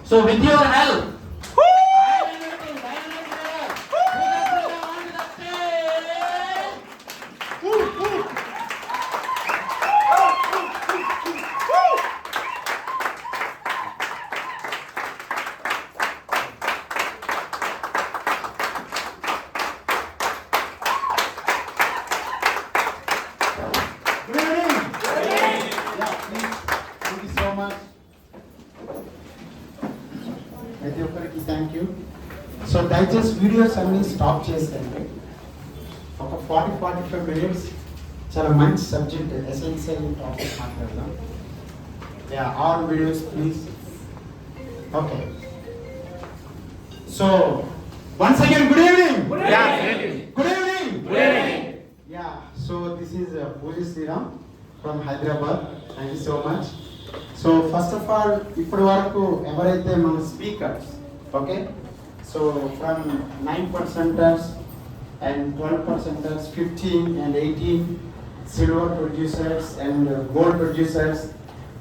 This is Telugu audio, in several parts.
So with your help, ప్రతి ఒక్కరికి థ్యాంక్ యూ. సో దయచేసి వీడియోస్ అన్ని స్టాప్ చేసేయండి. ఒక 40-45 మినిట్స్ చాలా మంచి సబ్జెక్ట్ ఎసెన్షియల్ టాపిక్ మాట్లాడదాం. All videos please. Okay, so once again good evening. Good evening. Yeah, so this is Pooji Sriram from Hyderabad. Thank you so much. So first of all ఇప్పటి వరకు ఎవరైతే మన speakers, okay, so from 9% and 12%, 15 and 18 silver producers and gold producers,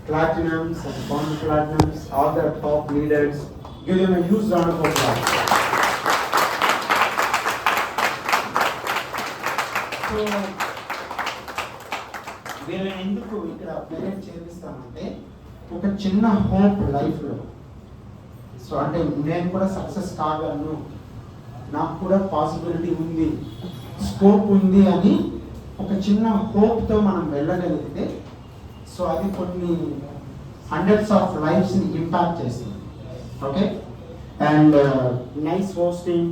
platinums and bond platinums, all the top leaders, give them a huge round of applause. So వీళ్ళని ఎందుకు ఇక్కడ పేరెంట్ చేపిస్తామంటే ఒక చిన్న హోప్ లైఫ్లో. సో అంటే నేను కూడా సక్సెస్ కాగలను, నాకు కూడా పాసిబిలిటీ ఉంది, స్కోప్ ఉంది అని ఒక చిన్న హోప్తో మనం వెళ్ళగలిగితే సో అది కొన్ని హండ్రెడ్స్ ఆఫ్ లైఫ్స్ని ఇంపాక్ట్ చేస్తుంది. Okay, and nice hosting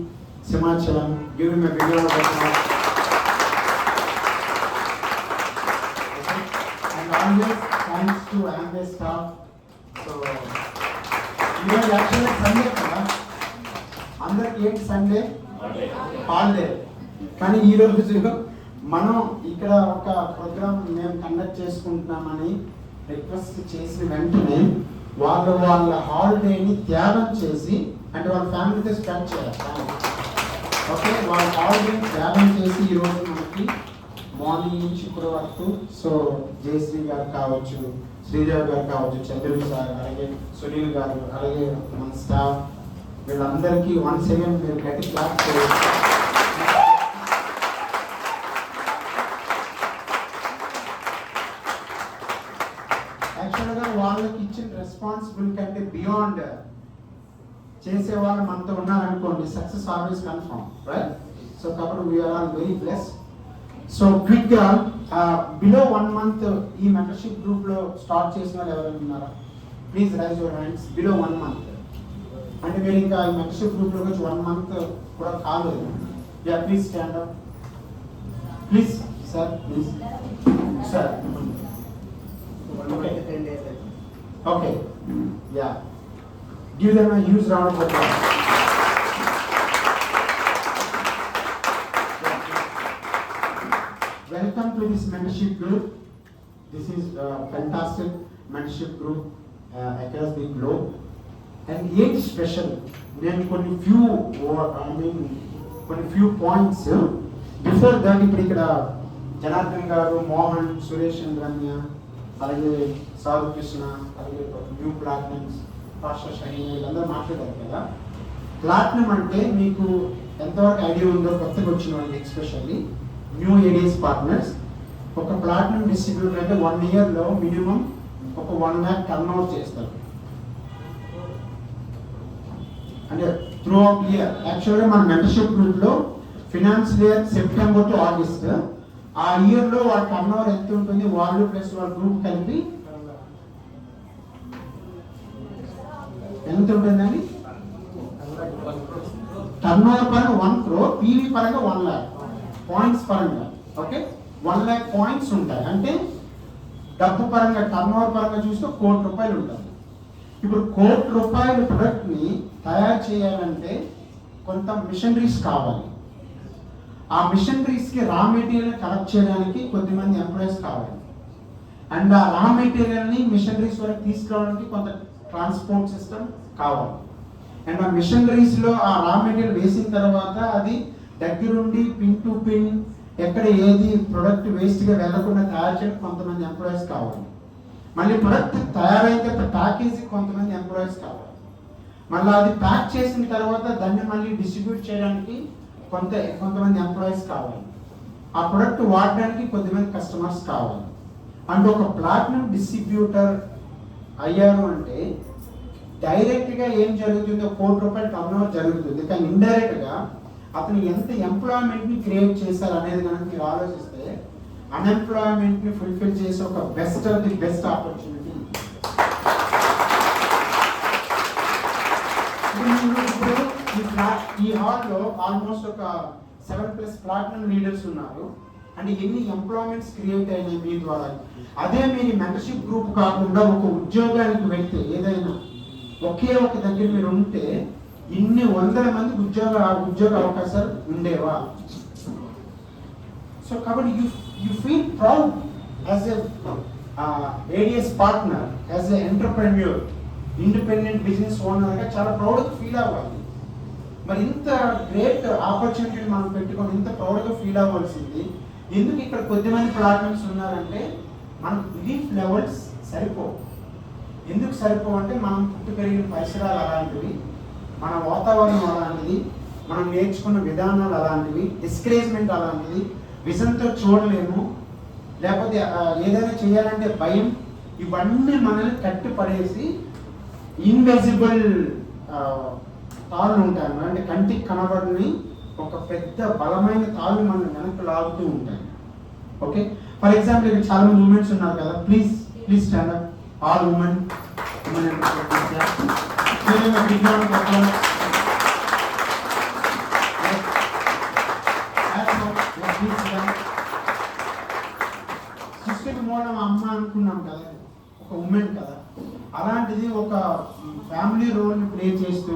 Simhachalam, give him a video. Always thanks to Amway staff. So ఈరోజు యాక్చువల్గా సండే కదా, అందరికి ఏంటి సండే హాలిడే, కానీ ఈరోజు మనం ఇక్కడ ఒక ప్రోగ్రామ్ మేము కండక్ట్ చేసుకుంటున్నామని రిక్వెస్ట్ చేసిన వెంటనే వాళ్ళ హాలిడేని త్యాగం చేసి, అంటే వాళ్ళ ఫ్యామిలీతో స్పెండ్ చేయాలి. ఓకే, వాళ్ళ హాలిడేని త్యాగం చేసి ఈరోజు మనకి మార్నింగ్ నుంచి ఇప్పటి వరకు సో జయశ్రీ గారు కావచ్చు, శ్రీదేవి గారు కావచ్చు, చంద్రుడు సార్, అలాగే సునీల్ గారు, అలాగే మన స్టాఫ్, వీళ్ళందరికీ వన్స్ అగైన్ మీరు గట్టి క్లాప్ చేయాలి. యాక్చువల్గా వాళ్ళకి ఇచ్చిన రెస్పాన్సిబిలిటీ కంటే బియాండ్ చేసే వాళ్ళు మనతో ఉన్నారనుకోండి, success always confirm, right? So కాబట్టి we are all very blessed. So క్విక్గా బిలో 1 month ఈ మెంటర్షిప్ గ్రూప్లో స్టార్ట్ చేసిన వాళ్ళు ఎవరైనా ఉన్నారా? Please raise your hands. Below 1 month అంటే మీరు ఇంకా ఈ మెంటర్షిప్ గ్రూప్లోకి వచ్చి 1 month కూడా కాలేదు. Yeah, please stand up please. Sir please sir. Okay, yeah, give them a huge round of applause. Welcome to this mentorship group. This is a fantastic mentorship group across the globe. And ఏంటి స్పెషల్, నేను కొన్ని ఫ్యూ పాయింట్స్ బిఫోర్ దాట్. ఇప్పుడు ఇక్కడ జనార్దన్ గారు, మోహన్, సురేష్ అండ్ రమ్య, అలాగే సాధు కృష్ణ, అలాగే న్యూ ప్లాటినమ్స్, పాస్టర్ షైన్, వీళ్ళందరూ మాట్లాడారు కదా. ప్లాటినం అంటే మీకు ఎంతవరకు ఐడియా ఉందో కొత్తగా వచ్చిన వాళ్ళకి, ఎక్స్పెషల్లీ న్యూ ఏడియస్ పార్ట్నర్స్. ఒక ప్లాటినం డిస్ట్రిబ్యూటర్ అంటే 1 yearలో మినిమం ఒక 1 lakh టర్న్ ఓవర్ చేస్తారు, అంటే త్రూ అవుట్ ఇయర్. యాక్చువల్గా మన మెంటర్షిప్ గ్రూప్లో financial year September to August, ఆ ఇయర్లో వాళ్ళ టర్న్ ఓవర్ ఎంత ఉంటుంది, వాళ్ళు ప్లస్ వాళ్ళ గ్రూప్ కలిపి ఎంత ఉంటుందండి? టర్న్ ఓవర్ పరంగా 1 crore, పీవీ పరంగా 1 lakh, పాయింట్స్ పరంగా. ఓకే, 1 lakh పాయింట్స్ ఉంటాయి. అంటే డబ్బు పరంగా టర్న్ ఓవర్ పరంగా చూస్తే 1 కోటి రూపాయలు ఉంటుంది. ఇప్పుడు 1 కోటి రూపాయల ప్రొడక్ట్ని తయారు చేయాలంటే కొంత మిషనరీస్ కావాలి. ఆ మిషనరీస్కి రా మెటీరియల్ కలెక్ట్ చేయడానికి కొద్దిమంది ఎంప్లాయీస్ కావాలి. అండ్ ఆ రా మెటీరియల్ని మిషనరీస్ వరకు తీసుకురావడానికి కొంత ట్రాన్స్పోర్ట్ సిస్టమ్ కావాలి. అండ్ ఆ మిషనరీస్లో ఆ రా మెటీరియల్ వేసిన తర్వాత అది దగ్గరుండి పిన్ టు పిన్ ఎక్కడ ఏది ప్రొడక్ట్ వేస్ట్గా వెళ్లకుండా తయారు చేయడానికి కొంతమంది ఎంప్లాయీస్ కావాలి. మళ్ళీ ప్రొడక్ట్ తయారైతే ప్యాకేజీ కొంతమంది ఎంప్లాయీస్ కావాలి. మళ్ళీ అది ప్యాక్ చేసిన తర్వాత దాన్ని మళ్ళీ డిస్ట్రిబ్యూట్ చేయడానికి కొంతమంది ఎంప్లాయీస్ కావాలి, ఆ ప్రొడక్ట్ వాడడానికి కొద్దిమంది కస్టమర్స్ కావాలి. అండ్ ఒక ప్లాటినం డిస్ట్రిబ్యూటర్ అయ్యారు అంటే డైరెక్ట్గా ఏం జరుగుతుందో ₹1,00,00,000 టర్నోవర్ జరుగుతుంది, కానీ ఇండైరెక్ట్గా అతను ఎంత ఎంప్లాయ్మెంట్ని క్రియేట్ చేశారు అనేది కనుక మీరు ఆలోచిస్తే అన్ఎంప్లాయ్మెంట్ని ఫుల్ఫిల్ చేసే ఒక best of the best opportunity. ఇప్పుడు ఈ హాల్లో ఆల్మోస్ట్ ఒక 7+ ప్లాటినం లీడర్స్ ఉన్నారు. అంటే ఎన్ని ఎంప్లాయ్మెంట్స్ క్రియేట్ అయినాయి మీ ద్వారా. అదే మీరు మెంటర్షిప్ గ్రూప్ కాకుండా ఒక ఉద్యోగానికి వెళ్తే ఏదైనా ఒకే ఒక దగ్గర మీరు ఉంటే ఇన్ని వందల మందికి ఉద్యోగ అవకాశాలు ఉండేవా? సో కాబట్టి you feel proud as a ADS partner, as a entrepreneur, independent business ఓనర్గా చాలా ప్రౌడ్గా ఫీల్ అవ్వాలి. మరి ఇంత గ్రేట్ ఆపర్చునిటీని మనం పెట్టుకొని ఇంత ప్రౌడ్గా ఫీల్ అవ్వాల్సింది ఎందుకు? ఇక్కడ కొద్దిమంది ప్లాట్ఫామ్స్ ఉన్నారంటే మనకు బిలీఫ్ లెవెల్స్ సరిపోవు. ఎందుకు సరిపోవు అంటే మనం పుట్టి పెరిగిన పరిసరాలు అలాంటివి, మన వాతావరణం అలాంటిది, మనం నేర్చుకున్న విధానాలు అలాంటివి, డిస్కరేజ్మెంట్ అలాంటిది, విజన్తో చూడలేము, లేకపోతే ఏదైనా చేయాలంటే భయం, ఇవన్నీ మనల్ని కట్టి పడేసి ఇన్విజిబుల్ తాళ్ళు ఉంటాయి, అంటే కంటికి కనబడని ఒక పెద్ద బలమైన తాళ్ళు మనం వెనక్కి లాగుతూ ఉంటాయి. ఓకే, ఫర్ ఎగ్జాంపుల్ ఇక్కడ చాలా మంది ఉమెన్స్ ఉన్నారు కదా, please stand up, all women. Sister మూలం అమ్మ అనుకున్నాం కదా, ఒక ఉమెన్ కదా, అలాంటిది ఒక ఫ్యామిలీ రోల్ని ప్లే చేస్తూ,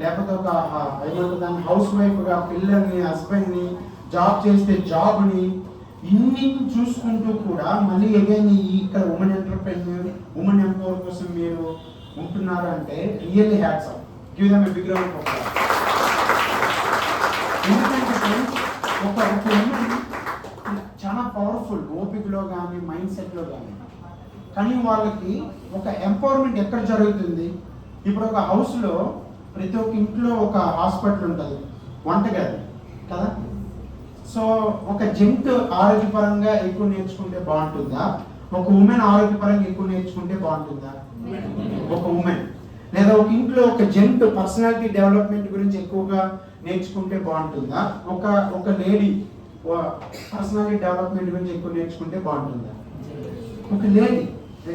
లేకపోతే ఒక దాన్ని హౌస్ వైఫ్గా పిల్లల్ని, హస్బెండ్ని, జాబ్ చేస్తే జాబ్ని, ఇన్ని చూసుకుంటూ కూడా మళ్ళీ అగైన్ ఇక్కడ ఉమెన్ ఎంటర్ప్రెన్యూర్, ఉమెన్ ఎంపవర్ కోసం మీరు ఉంటున్నారు అంటే really hats off, give them a big round of applause. ఎందుకంటే ఒక ఉమెన్ చాలా పవర్ఫుల్, ఓపికలో కానీ మైండ్ సెట్లో కానీ వాళ్ళకి ఒక ఎంపవర్మెంట్ ఎక్కడ జరుగుతుంది? ఇప్పుడు ఒక హౌస్లో ప్రతి ఒక్క ఇంట్లో ఒక హాస్పిటల్ ఉంటుంది, వంటగది కదా. సో ఒక జెంట్ ఆరోగ్యపరంగా ఎక్కువ నేర్చుకుంటే బాగుంటుందా, ఒక ఉమెన్ ఆరోగ్యపరంగా ఎక్కువ నేర్చుకుంటే బాగుంటుందా? ఒక ఉమెన్. లేదా ఒక ఇంట్లో ఒక జెంట్ పర్సనాలిటీ డెవలప్మెంట్ గురించి ఎక్కువగా నేర్చుకుంటే బాగుంటుందా, ఒక లేడీ పర్సనాలిటీ డెవలప్మెంట్ గురించి ఎక్కువ నేర్చుకుంటే బాగుంటుందా? ఒక లేడీ.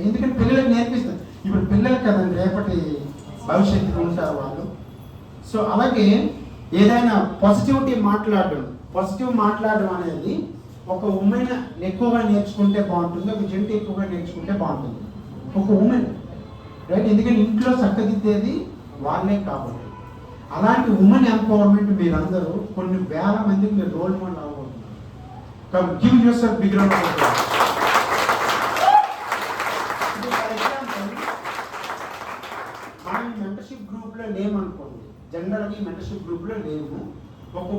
ఎందుకంటే పిల్లలకు నేర్పిస్తారు, ఇప్పుడు పిల్లలు కదండి రేపటి భవిష్యత్తుకు ఉంటారు వాళ్ళు. సో అలాగే ఏదైనా పాజిటివ్ మాట్లాడడం అనేది ఒక ఉమెన్ ఎక్కువగా నేర్చుకుంటే బాగుంటుంది, ఒక జెంట్ ఎక్కువగా నేర్చుకుంటే బాగుంటుంది, ఒక ఉమెన్, రైట్? ఎందుకంటే ఇంట్లో చక్కదిద్దేది వాళ్ళే కాబట్టి. అలాంటి ఉమెన్ ఎంపవర్మెంట్ మీరందరూ కొన్ని వేల మందికి మీరు రోల్ మోడల్ అవ్వబోతున్నారు. Give yourself big round of applause. మనం ఈ మెంటర్షిప్ గ్రూప్లో లేమనుకోండి, జనరల్గా ఈ మెంటర్షిప్ గ్రూప్లో లేము. ఒక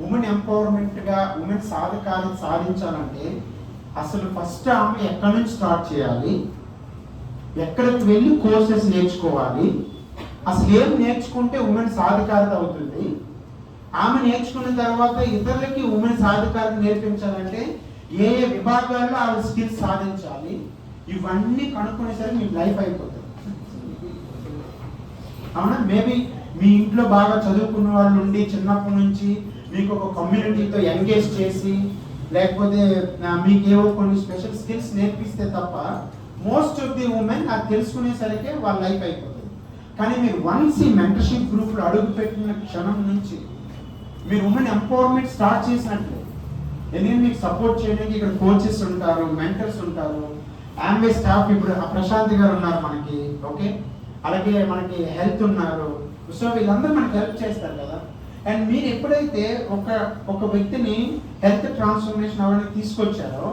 ఉమెన్ ఎంపవర్మెంట్గా ఉమెన్ సాధించాలంటే అసలు ఫస్ట్ ఆమె ఎక్కడి నుంచి స్టార్ట్ చేయాలి, ఎక్కడికి వెళ్ళి కోర్సెస్ నేర్చుకోవాలి, అసలు ఏం నేర్చుకుంటే ఉమెన్ సాధికారత అవుతుంది, ఆమె నేర్చుకున్న తర్వాత ఇతరులకి ఉమెన్ సాధికారత నేర్పించాలంటే ఏ విభాగాల్లో ఆమె స్కిల్స్ సాధించాలి, ఇవన్నీ కనుక్కునేసరికి మీ లైఫ్ అయిపోతుంది. అవునా? మేబీ మీ ఇంట్లో బాగా చదువుకున్న వాళ్ళు ఉండి చిన్నప్పటి నుంచి మీకు ఒక కమ్యూనిటీతో ఎంగేజ్ చేసి, లేకపోతే మీకేవో కొన్ని స్పెషల్ స్కిల్స్ నేర్పిస్తే తప్ప మోస్ట్ ఆఫ్ ది ఉమెన్ అది తెలుసుకునేసరికి వాళ్ళ లైఫ్ అయిపోతుంది. కానీ మీరు వన్స్ ఈ మెంటర్షిప్ గ్రూప్లో అడుగు పెట్టిన క్షణం నుంచి మీరు ఉమెన్ ఎంపవర్మెంట్ స్టార్ట్ చేసినట్లే. ఎందుకంటే మీకు సపోర్ట్ చేయడానికి ఇక్కడ కోచెస్ ఉంటారు, మెంటర్స్ ఉంటారు, ఆంబే స్టాఫ్, ఇప్పుడు ప్రశాంత్ గారు ఉన్నారు మనకి, ఓకే, అలాగే మనకి హెల్త్ ఉన్నారు. సో వీళ్ళందరూ మనకి హెల్ప్ చేస్తారు కదా. అండ్ మీరు ఎప్పుడైతే ఒక వ్యక్తిని హెల్త్ ట్రాన్స్ఫర్మేషన్ అవన్నీ తీసుకొచ్చారో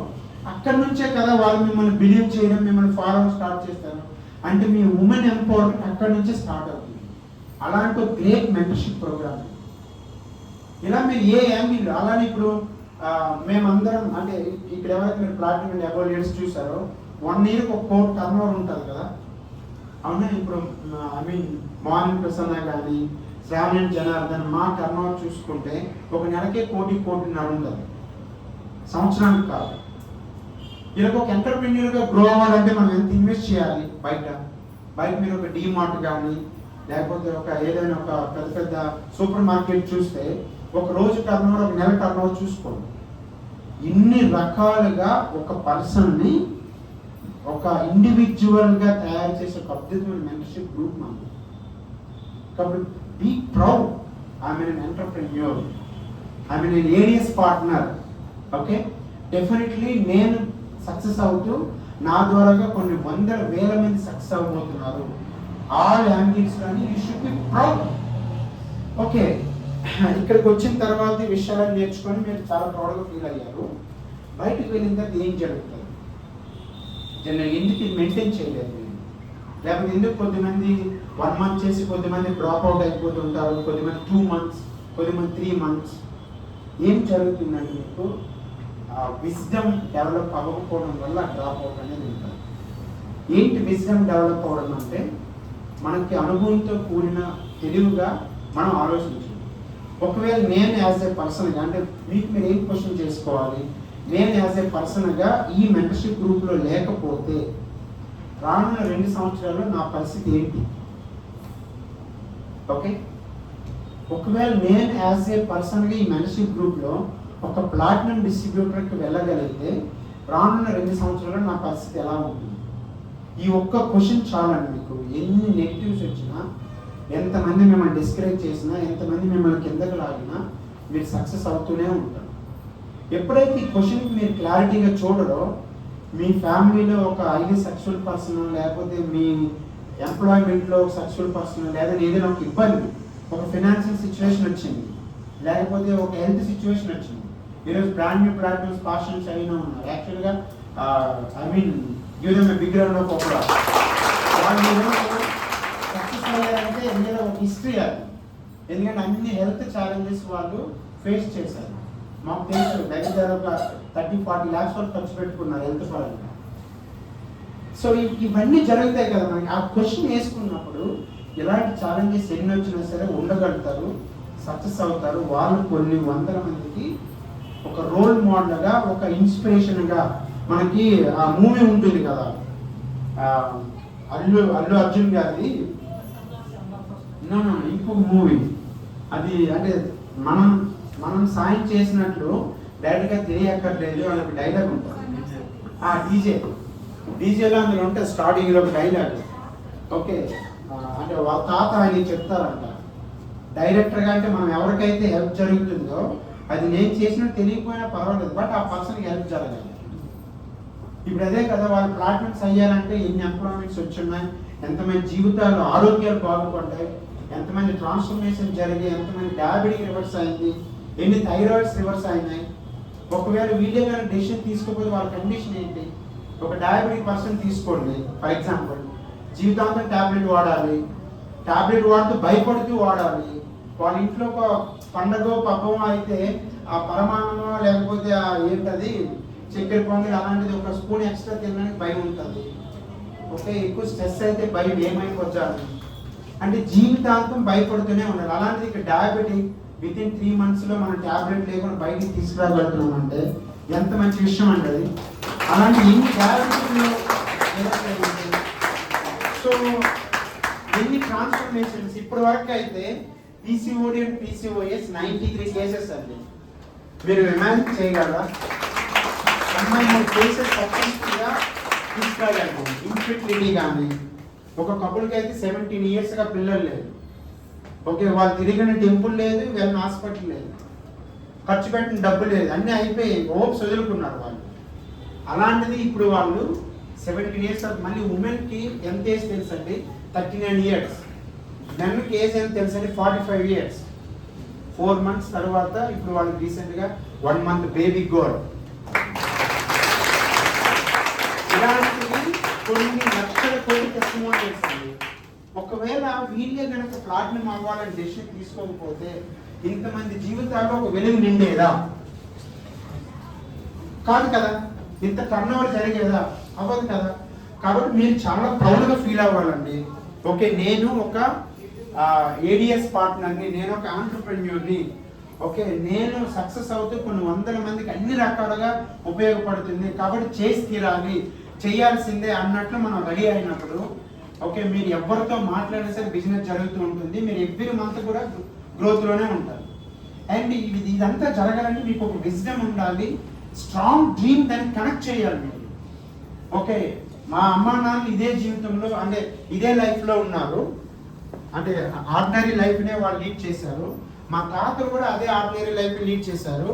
అక్కడ నుంచే కదా వాళ్ళు మిమ్మల్ని బిలీవ్ చేయడం, మిమ్మల్ని ఫాలో స్టార్ట్ చేస్తారు. అంటే మీ ఉమెన్ ఎంపవర్మెంట్ అక్కడ నుంచే స్టార్ట్ అవుతుంది. అలాంటి గ్రేట్ మెంటర్షిప్ ప్రోగ్రామ్. ఇలా మీరు ఏ యాంగిల్, అలానే ఇప్పుడు మేమందరం అంటే ఇక్కడ ఎవరైతే మీరు ప్లాటినం అండ్ అబోవ్ లీడర్స్ చూసారో 1 year ఒక కోట్ టర్నోవర్ ఉంటుంది కదా. అవునా? ఇప్పుడు ఐ మీన్ మార్నింగ్ ప్రసన్న కానీ శ్రావణ జనార్దన్ మా టర్నోవర్ చూసుకుంటే ఒక నెలకే 1.5 ఉంటుంది, సంవత్సరానికి కాదు. ఇలా ఒక ఎంటర్ప్రెన్యూర్గా గ్రో అవ్వాలంటే మనం ఎంత ఇన్వెస్ట్ చేయాలి? బయట మీరు ఒక డీమార్ట్ కానీ లేకపోతే ఒక ఏదైనా ఒక పెద్ద సూపర్ మార్కెట్ చూస్తే ఒక రోజు టర్నోవర్, ఒక నెల టర్నోవర్ చూసుకోండి. ఇన్ని రకాలుగా ఒక పర్సన్ని ఒక ఇండివిజువల్గా తయారు చేసే ఒక అద్భుతమైన మెంటర్షిప్ గ్రూప్ మనది. కాబట్టి be proud, I mean an entrepreneur, I mean an areas partner. Okay, definitely నేను సక్సెస్ అవుతూ నా ద్వారాగా కొన్ని వందల వేల మంది సక్సెస్ అవ్వబోతున్నారు. ఆల్ యాంగిల్స్ కానీ you should be proud. Okay, ఇక్కడికి వచ్చిన తర్వాత ఈ విషయాలను నేర్చుకొని మీరు చాలా ప్రౌడ్గా ఫీల్ అయ్యారు. బయటకు వెళ్ళిన తర్వాత ఏం జరుగుతుంది? జనరల్ ఎందుకు ఇది మెయింటైన్ చేయలేదు, లేకపోతే ఎందుకు కొద్దిమంది 1 month చేసి కొద్దిమంది డ్రాప్ అవుట్ అయిపోతుంటారు, కొద్దిమంది 2 months, కొద్దిమంది 3 months. ఏం జరుగుతుందంటే మీకు విజ్డమ్ డెవలప్ అవ్వకపోవడం వల్ల డ్రాప్ అవుట్ అనేది ఉంటుంది. ఏంటి విజ్డమ్ డెవలప్ అవ్వడం అంటే మనకి అనుభవంతో కూడిన తెలివిగా మనం ఆలోచించాలి. ఒకవేళ నేను యాజ్ ఏ పర్సన్గా, అంటే మీకు మీరు ఏం క్వశ్చన్ చేసుకోవాలి, నేను యాజ్ ఏ పర్సన్గా ఈ మెంటర్షిప్ గ్రూప్లో లేకపోతే రానున్న 2 సంవత్సరాల్లో నా పరిస్థితి ఏంటి? ఓకే, ఒకవేళ నేను యాజ్ ఏ పర్సన్గా ఈ మెంటర్షిప్ గ్రూప్లో ఒక ప్లాటినం డిస్ట్రిబ్యూటర్కి వెళ్ళగలిగితే రానున్న 2 సంవత్సరాల్లో నా పరిస్థితి ఎలా ఉంటుంది? ఈ ఒక్క క్వశ్చన్ చాలండి మీకు. ఎన్ని నెగిటివ్స్ వచ్చినా, ఎంతమంది మిమ్మల్ని డిస్కరేజ్ చేసినా, ఎంతమంది మిమ్మల్ని కిందకు లాగినా మీరు సక్సెస్ అవుతూనే ఉంటారు. ఎప్పుడైతే ఈ క్వశ్చన్కి మీరు క్లారిటీగా చూడరో, మీ ఫ్యామిలీలో ఒక ఐడి సక్సెస్ఫుల్ పర్సన్, లేకపోతే మీ ఎంప్లాయ్మెంట్లో ఒక సక్సెస్ఫుల్ పర్సన్, లేదా ఏదైనా ఒక ఇబ్బంది, ఒక ఫైనాన్షియల్ సిచ్యువేషన్ వచ్చింది, లేకపోతే ఒక హెల్త్ సిచ్యువేషన్ వచ్చింది. ఈరోజు బ్రాండ్ న్యూ ప్లాట్ఫామ్స్ పార్షన్స్ అయినా ఉన్నారు. యాక్చువల్గా I mean give them a big round of applause. వాళ్ళు సక్సెస్ అయ్యారంటే ఎందుకంటే ఒక హిస్టరీ అది. ఎందుకంటే అన్ని హెల్త్ ఛాలెంజెస్ వాళ్ళు ఫేస్ చేశారు. మాకు తెలుసు దగ్గర ఒక 30-40 lakhs వరకు ఖర్చు పెట్టుకున్నారు హెల్త్ పరంగా. సో ఇవన్నీ జరుగుతాయి కదా మనకి. ఆ క్వశ్చన్ వేసుకున్నప్పుడు ఇలాంటి ఛాలెంజెస్ ఎన్ని వచ్చినా సరే ఉండగలుగుతారు, సక్సెస్ అవుతారు. వాళ్ళు కొన్ని వందల మందికి ఒక రోల్ మోడల్గా, ఒక ఇన్స్పిరేషన్గా. మనకి ఆ మూవీ ఉంటుంది కదా, అల్లు అర్జున్ గారిది ఇంకొక మూవీ అది. అంటే మనం సాయం చేసినట్లు డైరెక్ట్గా తెలియక్కర్లేదు అని ఒక డైలాగ్ ఉంటుంది. డీజేలో అందులో ఉంటే స్టార్టింగ్లో ఒక డైలాగ్. ఓకే, అంటే వాళ్ళ తాత ఆయన చెప్తారంట, డైరెక్టర్గా అంటే మనం ఎవరికైతే హెల్ప్ జరుగుతుందో అది నేను చేసినట్టు తెలియకపోయినా పర్వాలేదు, బట్ ఆ పర్సన్కి హెల్ప్ జరగాలి. ఇప్పుడు అదే కదా, వాళ్ళు ప్లాట్ఫామ్స్ అయ్యారంటే ఎన్ని ఎంప్లాయ్మెంట్స్ వచ్చున్నాయి, ఎంతమంది జీవితాలు ఆరోగ్యాలు బాగుపడ్డాయి, ఎంతమంది ట్రాన్స్ఫర్మేషన్ జరిగి, ఎంతమంది డయాబెటిక్ రివర్స్ అయింది, ఎన్ని థైరాయిడ్స్ రివర్స్ అయినాయి. ఒకవేళ వీళ్ళే కానీ డెసిషన్ తీసుకోకపోతే వాళ్ళ కండిషన్ ఏంటి? ఒక డయాబెటిక్ పర్సన్ తీసుకోండి ఫర్ ఎగ్జాంపుల్, జీవితాంతం ట్యాబ్లెట్ వాడాలి, ట్యాబ్లెట్ వాడుతూ భయపడుతూ వాడాలి. వాళ్ళ ఇంట్లో ఒక పండగ పబ్బం అయితే ఆ పరమాన్నమో లేకపోతే ఆ ఏంటది చక్కెర పొంగల్ అలాంటిది ఒక స్పూన్ ఎక్స్ట్రా తినడానికి భయం ఉంటుంది. ఓకే, ఎక్కువ స్ట్రెస్ అయితే భయం ఏమైపోతారు అంటే జీవితాంతం భయపడుతూనే ఉండాలి. అలాంటిది ఇక్కడ డయాబెటిక్ వితిన్ 3 monthsలో మనం ట్యాబ్లెట్ లేకుండా బయటికి తీసుకురాగలుగుతున్నాం అంటే ఎంత మంచి విషయం అండి అది. అలాంటి ఎన్ని డయాబెటిక్లో సో ఎన్ని ట్రాన్స్ఫర్మేషన్స్ ఇప్పటి వరకు అయితే PCOD అండ్ PCOS 93 కేసెస్ అండి. మీరు ఇమాజిన్ చేయగలరా? 93 కేసెస్ సక్సెస్ఫుల్గా తీసుకురాగలుగుతాం. ఇన్ఫెర్టిలిటీ కానీ ఒక కపుల్కి అయితే 17 yearsగా పిల్లలు లేదు. ఓకే, వాళ్ళు తిరిగిన టెంపుల్ లేదు, వెళ్ళిన హాస్పిటల్ లేదు, ఖర్చు పెట్టిన డబ్బు లేదు, అన్నీ అయిపోయి హోప్స్ వదులుకున్నారు వాళ్ళు. అలాంటిది ఇప్పుడు వాళ్ళు 17 years. మళ్ళీ ఉమెన్కి ఎంత ఏజ్ తెలుసు అండి? 39 years. మెన్కి ఏజ్ ఎంత తెలుసు అండి? 45 years. 4 months తర్వాత ఇప్పుడు వాళ్ళకి రీసెంట్గా 1 month బేబీ గర్ల్. ఇలాంటివి కొన్ని లక్షల కోటి టెస్టిమోనియల్స్ అండి. ఒకవేళ వీళ్ళే కనుక ప్లాట్నం అవ్వాలని డెసిషన్ తీసుకోకపోతే ఇంతమంది జీవితాల్లో ఒక వెలుగు నిండేదా? కాదు కదా. ఇంత టర్నోవర్ జరిగేదా? అవ్వదు కదా. కాబట్టి మీరు చాలా ప్రౌడ్గా ఫీల్ అవ్వాలండి. ఓకే, నేను ఒక ఏడిఎస్ పార్ట్నర్ని, నేను ఒక ఆంటర్ప్రెన్యూర్ని. ఓకే, నేను సక్సెస్ అవుతూ కొన్ని వందల మందికి అన్ని రకాలుగా ఉపయోగపడుతుంది, కాబట్టి చేసి తీరాలి, చేయాల్సిందే అన్నట్లు మనం రెడీ అయినప్పుడు ఓకే, మీరు ఎవరితో మాట్లాడినా సరే బిజినెస్ జరుగుతూ ఉంటుంది. మీరు ఎవ్రీ మంత్ కూడా గ్రోత్లోనే ఉంటారు. అండ్ ఇదంతా జరగాలంటే మీకు ఒక విజ్డమ్ ఉండాలి, స్ట్రాంగ్ డ్రీమ్ దాన్ని కనెక్ట్ చేయాలి మీరు. ఓకే, మా అమ్మా నాన్న ఇదే జీవితంలో అంటే ఇదే లైఫ్లో ఉన్నారు, అంటే ఆర్డినరీ లైఫ్నే వాళ్ళు లీడ్ చేశారు. మా తాతలు కూడా అదే ఆర్డినరీ లైఫ్ లీడ్ చేశారు.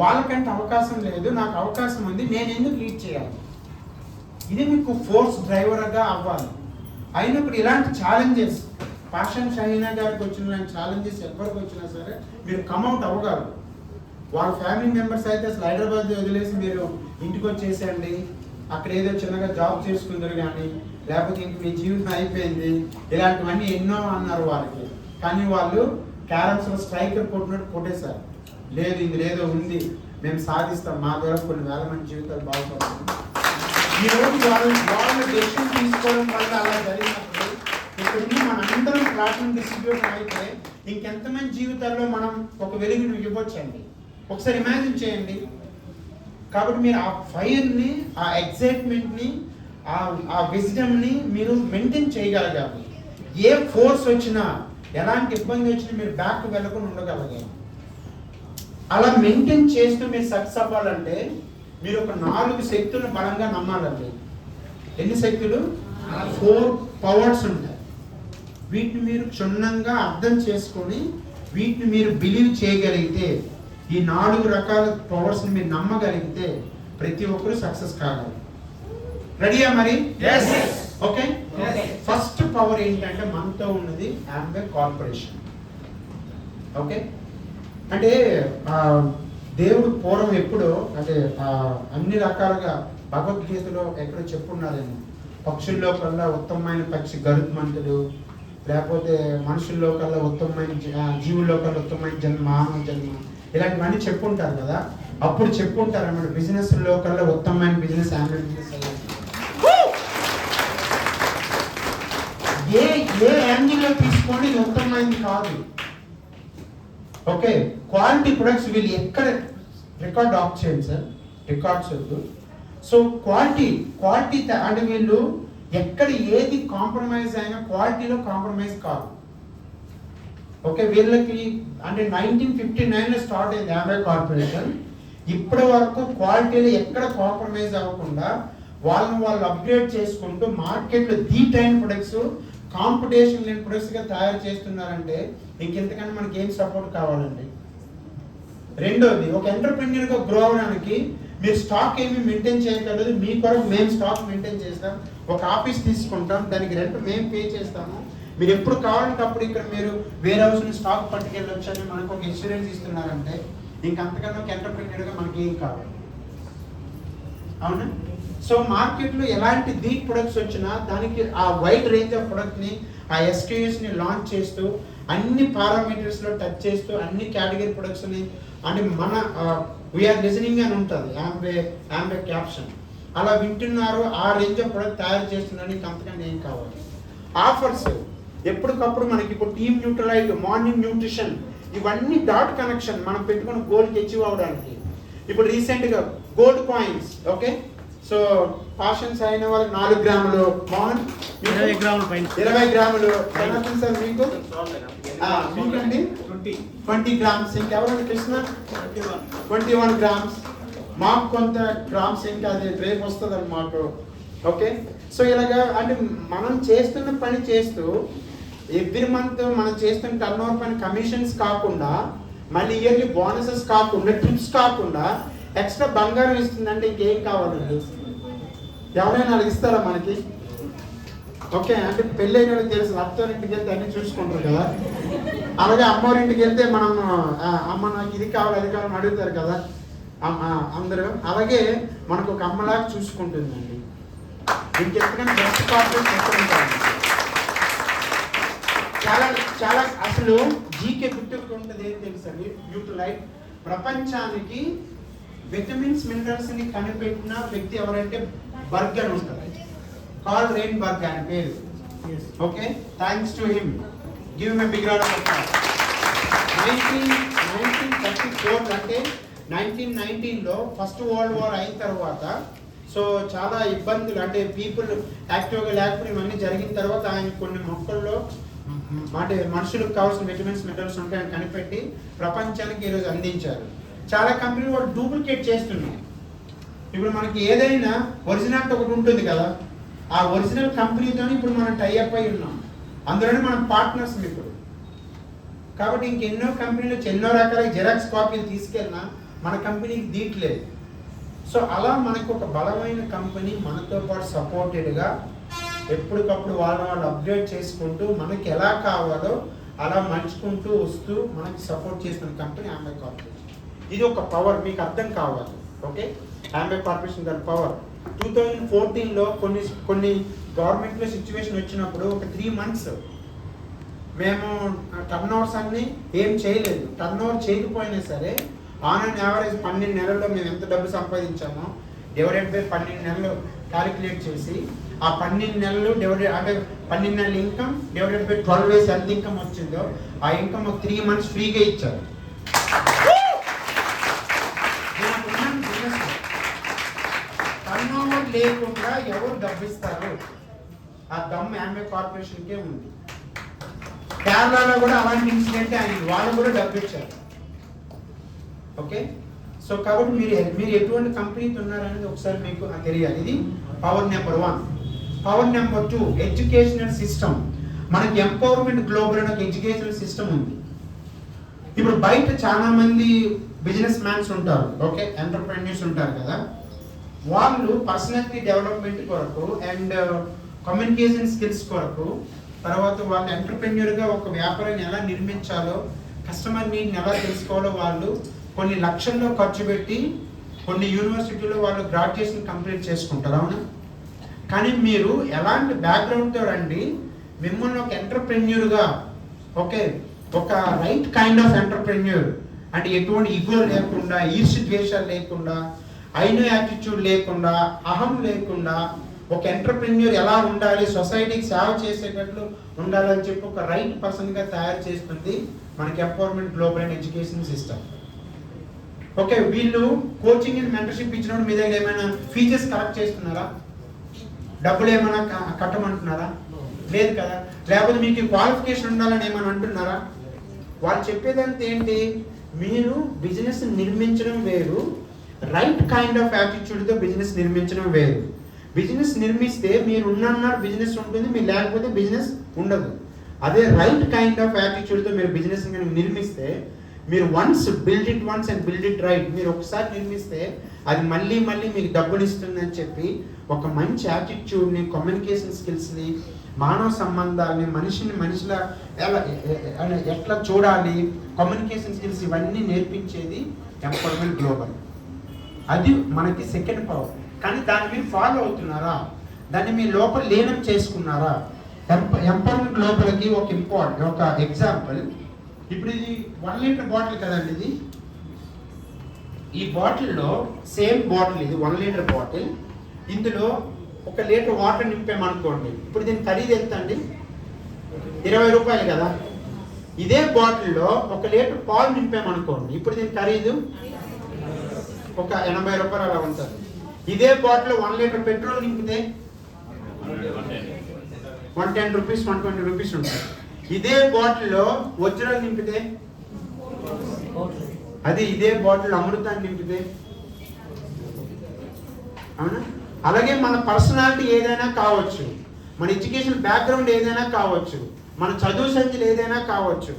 వాళ్ళకంటే అవకాశం లేదు, నాకు అవకాశం ఉంది, నేను ఎందుకు లీడ్ చేయాలి? ఇది మీకు ఫోర్స్ డ్రైవర్గా అవ్వాలి. అయినప్పుడు ఇలాంటి ఛాలెంజెస్ పాషన్ షహీనా గారికి వచ్చిన ఇలాంటి ఛాలెంజెస్ ఎవరికి వచ్చినా సరే మీరు కమ్అట్ అవ్వగలరు. వాళ్ళ ఫ్యామిలీ మెంబర్స్ అయితే అసలు హైదరాబాద్ వదిలేసి మీరు ఇంటికి వచ్చేసేయండి, అక్కడ ఏదో చిన్నగా జాబ్ చేసుకుందరు కానీ, లేకపోతే ఇంక మీ జీవితం అయిపోయింది, ఇలాంటివన్నీ ఎన్నో అన్నారు వాళ్ళకి. కానీ వాళ్ళు క్యారమ్స్లో స్ట్రైకర్ కొట్టినట్టు కొట్టేశారు. లేదు, ఇది లేదో ఉంది, మేము సాధిస్తాం, మా ద్వారా కొన్ని వేల మంది జీవితాలు బాగుపడతాం. ఈరోజు వాళ్ళు డెసిషన్ తీసుకోవడం వల్ల అలా జరిగినప్పుడు ఇక్కడున్న మనందరం ప్లాట్ఫామ్ డిస్ట్రిబ్యూషన్ అయితే ఇంకెంతమంది జీవితాల్లో మనం ఒక వెలుగును ఇవ్వచ్చండి. ఒకసారి ఇమాజిన్ చేయండి. కాబట్టి మీరు ఆ ఫైర్ని, ఆ ఎగ్జైట్మెంట్ని, ఆ విజ్డమ్ని మీరు మెయింటైన్ చేయగలగాలి. ఏ ఫోర్స్ వచ్చినా, ఎలాంటి ఇబ్బంది వచ్చినా మీరు బ్యాక్ వెళ్ళకుండా ఉండగలగాలి. అలా మెయింటైన్ చేస్తూ మీరు సక్సెస్ అవ్వాలంటే మీరు ఒక 4 శక్తులను బలంగా నమ్మాలండి. ఎన్ని శక్తులు? 4 పవర్స్ ఉంటాయి. వీటిని మీరు క్షుణ్ణంగా అర్థం చేసుకొని వీటిని మీరు బిలీవ్ చేయగలిగితే, ఈ 4 రకాల పవర్స్ని మీరు నమ్మగలిగితే ప్రతి ఒక్కరు సక్సెస్ కాగలరు. రెడీయా మరి? ఓకే. ఫస్ట్ పవర్ ఏంటంటే మనతో ఉన్నది యాంబే కార్పొరేషన్. ఓకే, అంటే దేవుడు పూర్వం ఎప్పుడో అంటే అన్ని రకాలుగా భగవద్గీతలో ఎక్కడో చెప్పున్నారేమో, పక్షుల్లో కల్లా ఉత్తమమైన పక్షి గరుత్మంతుడు, లేకపోతే మనుషుల్లో కల్లా ఉత్తమమైన జీవుల్లో కల్లా ఉత్తమమైన జన్మ మానవ జన్మ, ఇలాంటివన్నీ చెప్పుంటారు కదా. అప్పుడు చెప్పుంటారు అన్నమాట, బిజినెస్లో కల్లా ఉత్తమమైన బిజినెస్ యాంబే బిజినెస్ అయ్యింది. ఏ యాంగిల్లో తీసుకోండి ఇది ఉత్తమమైనది కాదు. ఓకే, క్వాలిటీ ప్రొడక్ట్స్ వీళ్ళు ఎక్కడ రికార్డ్ ఆఫ్ చేయండి సార్, రికార్డ్స్ వద్దు. సో క్వాలిటీ అంటే వీళ్ళు ఎక్కడ ఏది కాంప్రమైజ్ అయినా క్వాలిటీలో కాంప్రమైజ్ కాదు. ఓకే, వీళ్ళకి అంటే 1959లో స్టార్ట్ అయింది యాంబే కార్పొరేషన్. ఇప్పటి వరకు క్వాలిటీలో ఎక్కడ కాంప్రమైజ్ అవ్వకుండా వాళ్ళు అప్గ్రేడ్ చేసుకుంటూ మార్కెట్లో దీటైన ప్రొడక్ట్స్, కాంపిటీషన్ లేని ప్రొడక్ట్స్గా తయారు చేస్తున్నారంటే ఇంకెంతకన్నా మనకి ఏం సపోర్ట్ కావాలండి? రెండోది, ఒక ఎంటర్‌ప్రెన్యూర్గా గ్రో అవడానికి మీరు స్టాక్ ఏమి మెయింటైన్ చేయగలదు. మీ కొరకు మేము స్టాక్ మెయింటైన్ చేస్తాం, ఒక ఆఫీస్ తీసుకుంటాం, దానికి రెంట్ మేము పే చేస్తాము. మీరు ఎప్పుడు కావాలంటే అప్పుడు ఇక్కడ మీరు వేర్ హౌస్ని స్టాక్ పట్టుకెళ్ళొచ్చు అని మనకు ఒక ఇన్సూరెన్స్ ఇస్తున్నారంటే ఇంకంతకన్నా ఒక ఎంటర్‌ప్రెన్యూర్గా మనకి ఏం కావాలి? అవునా? సో మార్కెట్లో ఎలాంటి డీప్ ప్రొడక్ట్స్ వచ్చినా దానికి ఆ వైడ్ రేంజ్ ఆఫ్ ప్రొడక్ట్ని, ఆ ఎస్క్యూఎస్ని లాంచ్ చేస్తూ అన్ని పారామీటర్స్లో టచ్ చేస్తూ అన్ని కేటగిరీ ప్రొడక్ట్స్ని అంటే మన వీఆర్ లిజనింగ్ అని ఉంటుంది యాంబే క్యాప్షన్, అలా వింటున్నారు. ఆ రేంజ్ ఆఫ్ ప్రొడక్ట్ తయారు చేస్తున్నారని అంతకన్నా ఏం కావాలి? ఆఫర్స్ ఎప్పటికప్పుడు మనకి ఇప్పుడు టీమ్ న్యూట్రలైట్, మార్నింగ్ న్యూట్రిషన్, ఇవన్నీ డాట్ కనెక్షన్ మనం పెట్టుకుని గోల్కి అచీవ్ అవ్వడానికి. ఇప్పుడు రీసెంట్గా గోల్డ్ కాయిన్స్. ఓకే, సో పాషన్స్ అయిన వాళ్ళకి 4 గ్రాములు, 20 గ్రాములు సార్ మీకు మీకండి 20 గ్రామ్స్. ఇంకెవరైనా కృష్ణ 21 గ్రామ్స్, మాకు కొంత గ్రామ్స్ ఇంకా అది రేపు వస్తుందండి మాకు. ఓకే, సో ఇలాగా అంటే మనం చేస్తున్న పని చేస్తూ ఎవ్రీ మంత్ మనం చేస్తున్న టర్న్ ఓవర్ పని కమిషన్స్ కాకుండా, మళ్ళీ ఇయర్లీ బోనసెస్ కాకుండా, ట్రిప్స్ కాకుండా ఎక్స్ట్రా బంగారం ఇస్తుందంటే ఇంకేం కావాలండి? ఎవరైనా వాళ్ళకి ఇస్తారా మనకి? ఓకే, అంటే పెళ్ళైన వాళ్ళకి తెలుసు, అత్తవారింటికి వెళ్తే అన్ని చూసుకుంటారు కదా. అలాగే అమ్మవారింటికి వెళ్తే మనం అమ్మ నాకు ఇది కావాలి అది కావాలని అడుగుతారు కదా అందరూ. అలాగే మనకు ఒక అమ్మలాగా చూసుకుంటుందండి. ఇంకెంతకన్నా బెస్ట్ కార్పొరేట్ ఎక్కడుంటారు? చాలా అసలు జీకే గుర్తుకు ఉంటుంది ఏం తెలుసండి? న్యూట్రలైట్ ప్రపంచానికి విటమిన్స్ మినరల్స్ని కనిపెట్టిన వ్యక్తి ఎవరంటే బర్గర్ ఉంటుంది. కార్ల్ రెయిన్బర్గ్ ఆయన పేరు. Okay, thanks to him. Give him a big round of applause. 1934 అంటే 1919లో ఫస్ట్ వరల్డ్ వార్ అయిన తర్వాత సో చాలా ఇబ్బందులు అంటే పీపుల్ యాక్టివ్గా లేకపోతే ఇవన్నీ జరిగిన తర్వాత ఆయన కొన్ని మొక్కల్లో అంటే మనుషులకు కావాల్సిన విటమిన్స్ మినరల్స్ ఉంటాయని కనిపెట్టి ప్రపంచానికి ఈరోజు అందించారు. చాలా కంపెనీలు వాళ్ళు డూప్లికేట్ చేస్తున్నాయి. ఇప్పుడు మనకి ఏదైనా ఒరిజినల్ ఒకటి ఉంటుంది కదా, ఆ ఒరిజినల్ కంపెనీతో ఇప్పుడు మనం టైఅప్ అయి ఉన్నాం, అందులోనే మనం పార్ట్నర్స్ ఇప్పుడు. కాబట్టి ఇంకెన్నో కంపెనీలు ఎన్నో రకాల జెరాక్స్ కాపీలు తీసుకెళ్ళినా మన కంపెనీకి దీట్లేదు. సో అలా మనకు ఒక బలమైన కంపెనీ మనతో పాటు సపోర్టెడ్గా ఎప్పటికప్పుడు వాళ్ళు అప్గ్రేడ్ చేసుకుంటూ మనకి ఎలా కావాలో అలా మలుచుకుంటూ వస్తూ మనకి సపోర్ట్ చేస్తున్న కంపెనీ ఆంబే కార్పొరేషన్. ఇది ఒక పవర్ మీకు అర్థం కావాలి. ఓకే, ఆంబే కార్పొరేషన్ దాని పవర్. 2014లో కొన్ని గవర్నమెంట్లో సిచ్యువేషన్ వచ్చినప్పుడు ఒక 3 months మేము టర్న్ ఓవర్స్ అన్ని ఏం చేయలేదు. టర్న్ ఓవర్ చేయకపోయినా సరే ఆన్ అండ్ యావరేజ్ 12 నెలల్లో మేము ఎంత డబ్బు సంపాదించామో డివైడెడ్ బై 12 నెలలు క్యాలిక్యులేట్ చేసి ఆ 12 నెలలు డివైడెడ్ అంటే 12 నెలల ఇన్కమ్ డివైడెడ్ బై 12 days ఎంత ఇన్కమ్ వచ్చిందో ఆ ఇన్కమ్ ఒక 3 months ఫ్రీగా ఇచ్చారు. టర్న్ ఓవర్ లేకుండా ఎవరు డబ్బు ఇస్తారు? ఆ దమ్ ఆంబే కార్పొరేషన్కే ఉంది. కేరళలో కూడా అలాంటి ఇన్సిడెంట్ అయింది, వాళ్ళు కూడా డబ్బు ఇచ్చారు. ఓకే, సో కాబట్టి మీరు ఎటువంటి కంపెనీతో ఉన్నారనేది ఒకసారి మీకు తెలియాలి. ఇది power number 1. Power number 2 educational system. మనకి ఎంపవర్మెంట్ గ్లోబల్ అనే ఒక ఎడ్యుకేషనల్ సిస్టమ్ ఉంది. ఇప్పుడు బయట చాలా మంది బిజినెస్ మ్యాన్స్ ఉంటారు, ఓకే, ఎంటర్ప్రెన్యూర్స్ ఉంటారు కదా, వాళ్ళు పర్సనాలిటీ డెవలప్మెంట్ కొరకు అండ్ కమ్యూనికేషన్ స్కిల్స్ కొరకు తర్వాత వాళ్ళు ఎంటర్ప్రెన్యూర్గా ఒక వ్యాపారాన్ని ఎలా నిర్మించాలో కస్టమర్ నీడ్ని ఎలా తెలుసుకోవాలో వాళ్ళు కొన్ని లక్షల్లో ఖర్చు పెట్టి కొన్ని యూనివర్సిటీలో వాళ్ళు గ్రాడ్యుయేషన్ కంప్లీట్ చేసుకుంటారు, అవునా? కానీ మీరు ఎలాంటి బ్యాక్గ్రౌండ్తో రండి, మిమ్మల్ని ఒక ఎంటర్ప్రెన్యూర్గా ఓకే ఒక రైట్ కైండ్ ఆఫ్ ఎంటర్ప్రెన్యూర్ అంటే ఎటువంటి ఈగో లేకుండా ఈర్ష్య ద్వేషాలు లేకుండా ఐనో యాటిట్యూడ్ లేకుండా అహం లేకుండా ఒక ఎంటర్ప్రెన్యూర్ ఎలా ఉండాలి, సొసైటీకి సేవ చేసేటట్లు ఉండాలని చెప్పి ఒక రైట్ పర్సన్గా తయారు చేస్తుంది మనకి empowerment global and education system. Okay, వీళ్ళు కోచింగ్ అండ్ మెంటర్షిప్ ఇచ్చినప్పుడు మీ దగ్గర ఏమైనా ఫీచర్స్ కలెక్ట్ చేస్తున్నారా? డబ్బులు ఏమైనా కట్టమంటున్నారా? లేదు కదా. లేకపోతే మీకు క్వాలిఫికేషన్ ఉండాలని ఏమైనా అంటున్నారా? వాళ్ళు చెప్పేదంతా ఏంటి, మీరు బిజినెస్ నిర్మించడం వేరు, రైట్ కైండ్ ఆఫ్ యాటిట్యూడ్తో బిజినెస్ నిర్మించడం వేరు. బిజినెస్ నిర్మిస్తే మీరు ఉన్నన్నారు బిజినెస్ ఉంటుంది, మీరు లేకపోతే బిజినెస్ ఉండదు. అదే రైట్ కైండ్ ఆఫ్ యాటిట్యూడ్తో మీరు బిజినెస్ నిర్మిస్తే మీరు build it once and build it right. మీరు ఒకసారి నిర్మిస్తే అది మళ్ళీ మీకు డబ్బులు ఇస్తుందని చెప్పి ఒక మంచి యాటిట్యూడ్ని, కమ్యూనికేషన్ స్కిల్స్ని, మానవ సంబంధాలని, మనిషిలా ఎట్లా చూడాలి, కమ్యూనికేషన్ స్కిల్స్ ఇవన్నీ నేర్పించేది ఎంపవర్మెంట్ గ్లోబల్. అది మనకి సెకండ్ పవర్. కానీ దాన్ని మీరు ఫాలో అవుతున్నారా? దాన్ని మీ లోపల లీనం చేసుకున్నారా? ఎంపవర్మెంట్ గ్లోబల్కి ఒక ఎగ్జాంపుల్. ఇప్పుడు ఇది 1 liter బాటిల్ కదండి. ఇది ఈ బాటిల్లో సేమ్ బాటిల్, ఇది 1 liter బాటిల్, ఇందులో 1 liter వాటర్ నింపామనుకోండి. ఇప్పుడు దీని ఖరీదు ఎంత అండి? 20 రూపాయలు కదా. ఇదే బాటిల్లో 1 liter పాలు నింపామనుకోండి. ఇప్పుడు దీని ఖరీదు ఒక 80 రూపాయలు అలా ఉంటుంది. ఇదే బాటిల్ 1 liter పెట్రోల్ నింపితే 110 రూపీస్ 120 రూపీస్ ఉంటుంది. ఇదే బాటిల్లో వజ్రాలు నింపితే, అది ఇదే బాటిల్ అమృతాన్ని నింపితే, అవునా? అలాగే మన పర్సనాలిటీ ఏదైనా కావచ్చు, మన ఎడ్యుకేషన్ బ్యాక్గ్రౌండ్ ఏదైనా కావచ్చు, మన చదువు సంఖ్యలు ఏదైనా కావచ్చు,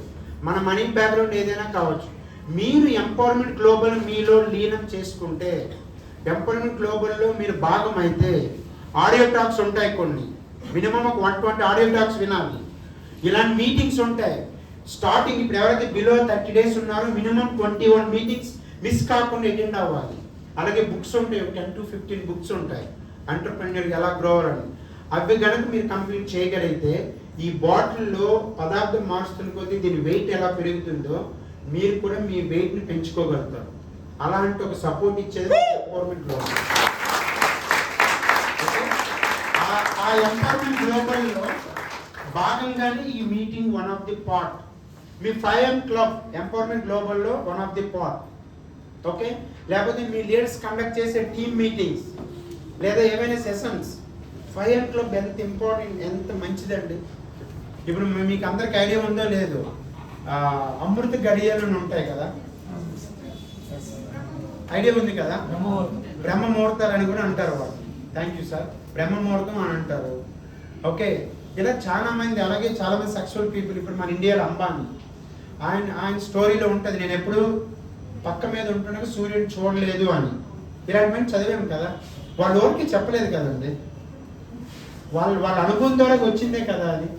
మన మనీ బ్యాక్గ్రౌండ్ ఏదైనా కావచ్చు, మీరు ఎంపవర్మెంట్ గ్లోబల్ మీలో లీనం చేసుకుంటే, ఎంపవర్మెంట్ గ్లోబల్లో మీరు భాగం అయితే, ఆడియో టాక్స్ ఉంటాయి కొన్ని, మినిమం ఒక 120 ఆడియో టాక్స్ వినాలి. ఇలాంటి మీటింగ్స్ ఉంటాయి. స్టార్టింగ్ ఇప్పుడు ఎవరైతే బిలో 30 days ఉన్నారో మినిమం 21 మీటింగ్స్ మిస్ కాకుండా అటెండ్ అవ్వాలి. అలాగే బుక్స్ ఉంటాయి, 10 to 15 బుక్స్ ఉంటాయి ఎంటర్ప్రెన్యూర్ ఎలా గ్రో అవ్వాలని. అవి కనుక మీరు కంప్లీట్ చేయగలిగితే ఈ బాటిల్లో పదార్థం మార్చుతున్న కొద్దీ దీని వెయిట్ ఎలా పెరుగుతుందో మీరు కూడా మీ వెయిట్ని పెంచుకోగలుగుతారు. అలాంటి ఒక సపోర్ట్ ఇచ్చేది గవర్నమెంట్. ఆ ఆ ఎంపవర్మెంట్ గ్లోబల్లో భాగంగానే ఈ meeting one of the part. మీ 5M క్లబ్ ఎంపవర్మెంట్ గ్లోబల్లో one of the part. Okay, లేకపోతే మీ లీడర్స్ కండక్ట్ చేసే టీమ్ మీటింగ్స్ లేదా ఏవైనా సెషన్స్. 5M క్లబ్ ఎంత ఇంపార్టెంట్, ఎంత మంచిదండి. ఇప్పుడు మీకు అందరికి ఐడియా ఉందో లేదో, అమృత గడియలు అని ఉంటాయి కదా, ఐడియా ఉంది కదా, బ్రహ్మ ముహూర్తాలు అని కూడా అంటారు వాళ్ళు. Thank you sir. బ్రహ్మ ముహూర్తం అని అంటారు. ఓకే, ఇలా చాలా మంది, అలాగే చాలా మంది సక్సెస్ఫుల్ పీపుల్. ఇప్పుడు మన ఇండియాలో అంబానీ, ఆయన స్టోరీలో ఉంటుంది, నేను ఎప్పుడు పక్క మీద ఉంటుండగా సూర్యుడు చూడలేదు అని. ఇలాంటి మంది చదివాము కదా, వాళ్ళ ఊరికి చెప్పలేదు కదండి, వాళ్ళ అనుభవం ద్వారా వచ్చిందే కదా అది.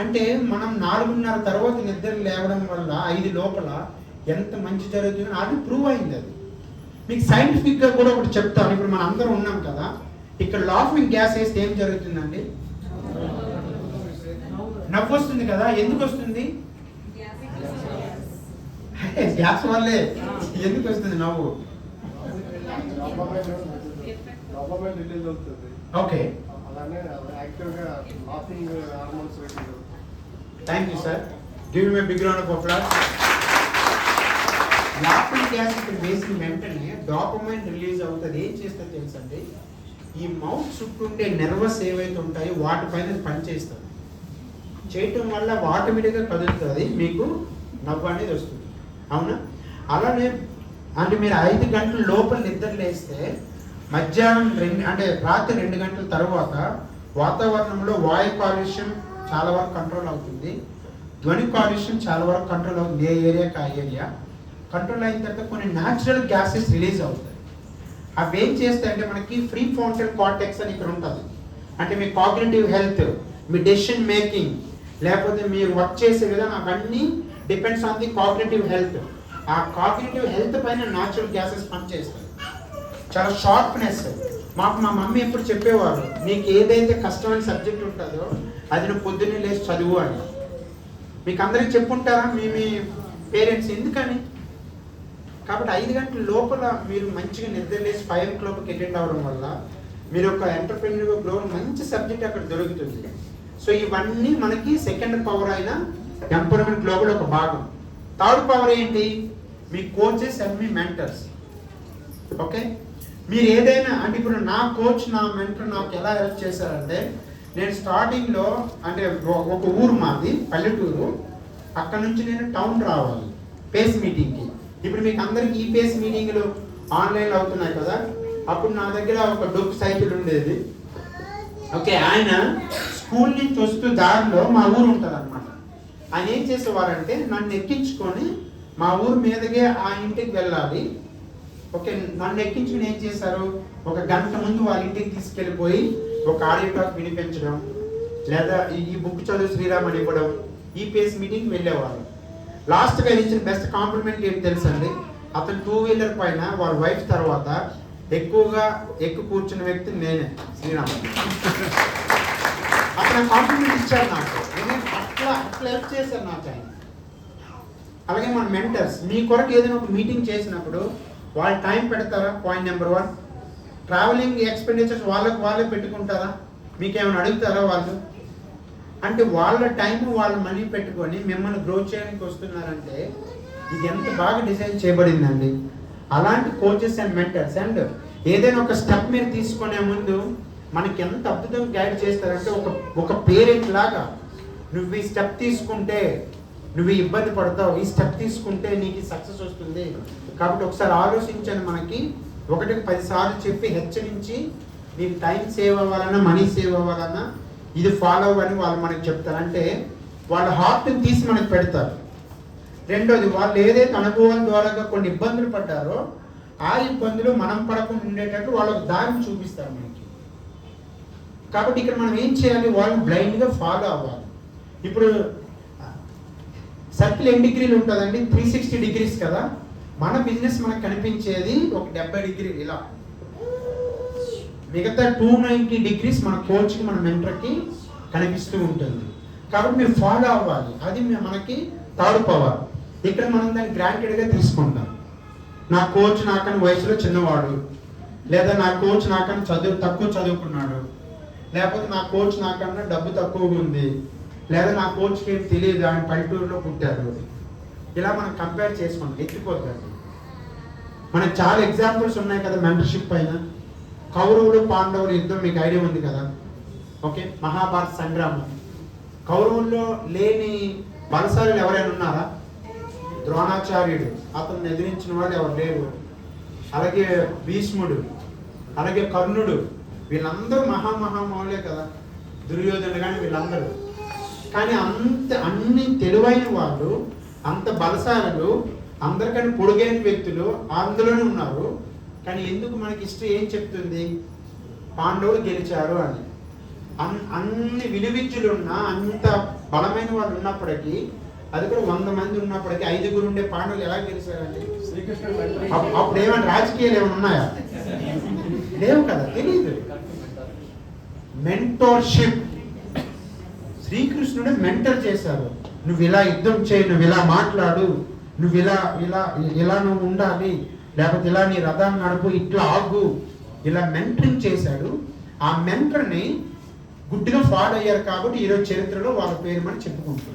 అంటే మనం 4:30 తర్వాత నిద్ర లేవడం వల్ల 5 లోపల ఎంత మంచి జరుగుతుందో అది ప్రూవ్ అయింది. అది మీకు సైంటిఫిక్గా కూడా ఒకటి చెప్తాను. ఇప్పుడు మనం అందరం ఉన్నాం కదా, ఇక్కడ లాఫింగ్ గ్యాస్ వేస్తే ఏం జరుగుతుందండి? నవ్వు వస్తుంది కదా. ఎందుకు వస్తుంది? గ్యాస్ వల్లే. ఎందుకు వస్తుంది నవ్వు? Okay, thank you sir. Give me big round of applause. Laughing gas ఇక్కడ వేసిన వెంటనే డోపమైన్ రిలీజ్ అవుతుంది. ఏం చేస్తుంది తెలుసండి, ఈ మౌత్ చుట్టూ ఉండే నెర్వస్ ఏవైతే ఉంటాయో వాటిపైన పనిచేస్తుంది. చేయటం వల్ల ఆటోమేటిక్గా కదులుతుంది, మీకు నవ్వు అనేది వస్తుంది. అవునా? అలానే అంటే మీరు 5 గంటల లోపల నిద్ర లేస్తే మధ్యాహ్నం రాత్రి 2 గంటల తర్వాత వాతావరణంలో వాయు కాలుష్యం చాలా వరకు కంట్రోల్ అవుతుంది, ధ్వని కాలుష్యం చాలా వరకు కంట్రోల్ అవుతుంది. ఏ ఏరియాకి ఆ ఏరియా కంట్రోల్ అయిన తర్వాత కొన్ని న్యాచురల్ గ్యాసెస్ రిలీజ్ అవుతాయి. అవి ఏం చేస్తాయంటే మనకి ఫ్రీ ఫ్రంటల్ కార్టెక్స్ అని ఇక్కడ ఉంటుంది. అంటే మీ కాగ్నిటివ్ హెల్త్, మీ డెసిషన్ మేకింగ్, లేకపోతే మీరు వర్క్ చేసే విధానం, అవన్నీ depends on the cognitive health. ఆ కాగ్నిటివ్ హెల్త్ పైన న్యాచురల్ గ్యాసెస్ పనిచేస్తాయి. చాలా షార్ప్నెస్. మా మమ్మీ ఎప్పుడు చెప్పేవారు, నీకు ఏదైతే కష్టమైన సబ్జెక్ట్ ఉంటుందో అది నువ్వు పొద్దున్నే లేచి చదువు అని. మీకు అందరికి చెప్పుంటారా మీ పేరెంట్స్? ఎందుకని? కాబట్టి 5 గంటల లోపల మీరు మంచిగా నిద్ర లేచి 5 క్లబ్కి అటెండ్ అవ్వడం వల్ల మీరు ఒక ఎంటర్‌ప్రెన్యూర్ గ్లో మంచి సబ్జెక్ట్ అక్కడ దొరుకుతుంది. సో ఇవన్నీ మనకి సెకండ్ పవర్ అయిన ఎంపవర్మెంట్ గ్లోబల్ ఒక భాగం. థర్డ్ పవర్ ఏంటి? మీ కోచెస్ అండ్ మీ మెంటర్స్. ఓకే, మీరు ఏదైనా అంటే ఇప్పుడు నా కోచ్, నా మెంటర్ నాకు ఎలా హెల్ప్ చేశారంటే, నేను స్టార్టింగ్లో అంటే ఒక ఊరు మాది పల్లెటూరు, అక్కడ నుంచి నేను టౌన్ రావాలి పేస్ మీటింగ్కి. ఇప్పుడు మీకు అందరికి ఈ పేస్ మీటింగ్లు ఆన్లైన్లో అవుతున్నాయి కదా. అప్పుడు నా దగ్గర ఒక డొక్కు సైకిల్ ఉండేది. ఓకే, ఆయన స్కూల్ నుంచి వస్తూ దారిలో మా ఊరు ఉంటుంది అనమాట. ఆయన ఏం చేసేవారంటే నన్ను ఎక్కించుకొని మా ఊరు మీదకే ఆ ఇంటికి వెళ్ళాలి. ఓకే, నన్ను ఎక్కించుకుని ఏం చేశారు, ఒక గంట ముందు వాళ్ళ ఇంటికి తీసుకెళ్ళిపోయి ఒక ఆడియో టాక్ వినిపించడం, లేదా ఈ బుక్ చదువు శ్రీరామ్ అని ఇవ్వడం, ఈ పేస్ మీటింగ్ వెళ్ళేవారు. లాస్ట్గా ఇచ్చిన బెస్ట్ కాంప్లిమెంట్ ఏంటి తెలుసండి, అతను 2 వీలర్ పైన వాళ్ళ వైఫ్ తర్వాత ఎక్కువగా కూర్చున్న వ్యక్తి నేనే, శ్రీరామ్. అతను కాంప్లిమెంట్ ఇచ్చారు నాకు. అట్లా హెల్ప్ చేశారు నాకు ఆయన. అలాగే మన మెంటర్స్ మీ కొరకు ఏదైనా ఒక మీటింగ్ చేసినప్పుడు వాళ్ళు టైం పెడతారా? Point number 1. ట్రావెలింగ్ ఎక్స్పెండిచర్స్ వాళ్ళే పెట్టుకుంటారా? మీకేమైనా అడుగుతారా వాళ్ళు? అంటే వాళ్ళ టైం, వాళ్ళ మనీ పెట్టుకొని మిమ్మల్ని గ్రో చేయడానికి వస్తున్నారంటే ఇది ఎంత బాగా డిజైన్ చేయబడిందండి. అలాంటి కోచెస్ అండ్ మెంటర్స్. అండ్ ఏదైనా ఒక స్టెప్ మీరు తీసుకునే ముందు మనకి ఎంత అద్భుతంగా గైడ్ చేస్తారంటే, ఒక పేరెంట్ లాగా, నువ్వు ఈ స్టెప్ తీసుకుంటే నువ్వు ఇబ్బంది పడతావు, ఈ స్టెప్ తీసుకుంటే నీకు సక్సెస్ వస్తుంది. కాబట్టి ఒకసారి ఆలోచించండి. మనకి 1కి 10 సార్లు చెప్పి హెచ్చరించి నీకు టైం సేవ్ అవ్వాలన్నా, మనీ సేవ్ అవ్వాలన్నా ఇది ఫాలో అవ్వని వాళ్ళు మనకి చెప్తారు. అంటే వాళ్ళ హార్ట్ని తీసి మనకి పెడతారు. రెండోది, వాళ్ళు ఏదైతే అనుభవం ద్వారా కొన్ని ఇబ్బందులు పడ్డారో ఆ ఇబ్బందులు మనం పడకుండా ఉండేటట్టు వాళ్ళకి దారిని చూపిస్తారు మనకి. కాబట్టి ఇక్కడ మనం ఏం చేయాలి, వాళ్ళు బ్లైండ్గా ఫాలో అవ్వాలి. ఇప్పుడు సర్కిల్ ఎన్ని డిగ్రీలు ఉంటుందండి? 360 డిగ్రీస్ కదా. మన బిజినెస్ మనకు కనిపించేది ఒక 70 డిగ్రీలు ఇలా. మిగతా 290 డిగ్రీస్ మన కోచ్కి, మన మెంటర్కి కనిపిస్తూ ఉంటుంది. కాబట్టి మీరు ఫాలో అవ్వాలి. అది మనకి థర్డ్ పవర్. ఇక్కడ మనం దాన్ని గ్రాంటెడ్గా తీసుకుంటాం. నా కోచ్ నాకన్నా వయసులో చిన్నవాడు, లేదా నా కోచ్ నాకన్నా తక్కువ చదువుకున్నాడు, లేకపోతే నా కోచ్ నాకన్నా డబ్బు తక్కువగా ఉంది, లేదా నా కోచ్కి ఏం తెలియదు, ఆయన పల్లెటూరులో పుట్టారు, ఇలా మనం కంపేర్ చేసుకుంటాం. ఎత్తిపోద్దండి. మనకు చాలా ఎగ్జాంపుల్స్ ఉన్నాయి కదా మెంటర్షిప్ పైన. కౌరవులు పాండవులు యుద్ధం మీకు ఐడియా ఉంది కదా, ఓకే, మహాభారత సంగ్రామం. కౌరవుల్లో లేని బలశాలులు ఎవరైనా ఉన్నారా? ద్రోణాచార్యుడు, అతన్ని ఎదిరించిన వాళ్ళు ఎవరు లేరు. అలాగే భీష్ముడు, అలాగే కర్ణుడు, వీళ్ళందరూ మహామహామౌలే కదా. దుర్యోధనుడు కానీ వీళ్ళందరూ. కానీ అన్ని తెలివైన వాళ్ళు, అంత బలశాలులు, అందరికన్నా పొడుగైన వ్యక్తులు అందులోనే ఉన్నారు. కానీ ఎందుకు మనకి హిస్టరీ ఏం చెప్తుంది? పాండవులు గెలిచారు అని. అన్ని విలువిద్యులు ఉన్నా, అంత బలమైన వాళ్ళు ఉన్నప్పటికీ, అది కూడా 100 మంది ఉన్నప్పటికీ 5గురు ఉండే పాండవులు ఎలా గెలిచారండి? అప్పుడు ఏమైనా రాజకీయాలు ఏమైనా ఉన్నాయా? లేవు కదా, తెలియదు. మెంటోర్షిప్. శ్రీకృష్ణుడు మెంటర్ చేశారు. నువ్వు ఇలా యుద్ధం చేయి, నువ్వు ఇలా మాట్లాడు, నువ్వు ఇలా ఇలా ఇలా నువ్వు ఉండాలి, లేకపోతే ఇలా నీ రథాన్ని నడుపు, ఇట్లా ఆగు, ఇలా మెంటరింగ్ చేశాడు. ఆ మెంటర్ని గుడ్డిగా ఫాలో అయ్యారు కాబట్టి ఈరోజు చరిత్రలో వాళ్ళ పేరు మనం చెప్పుకుంటున్నాం.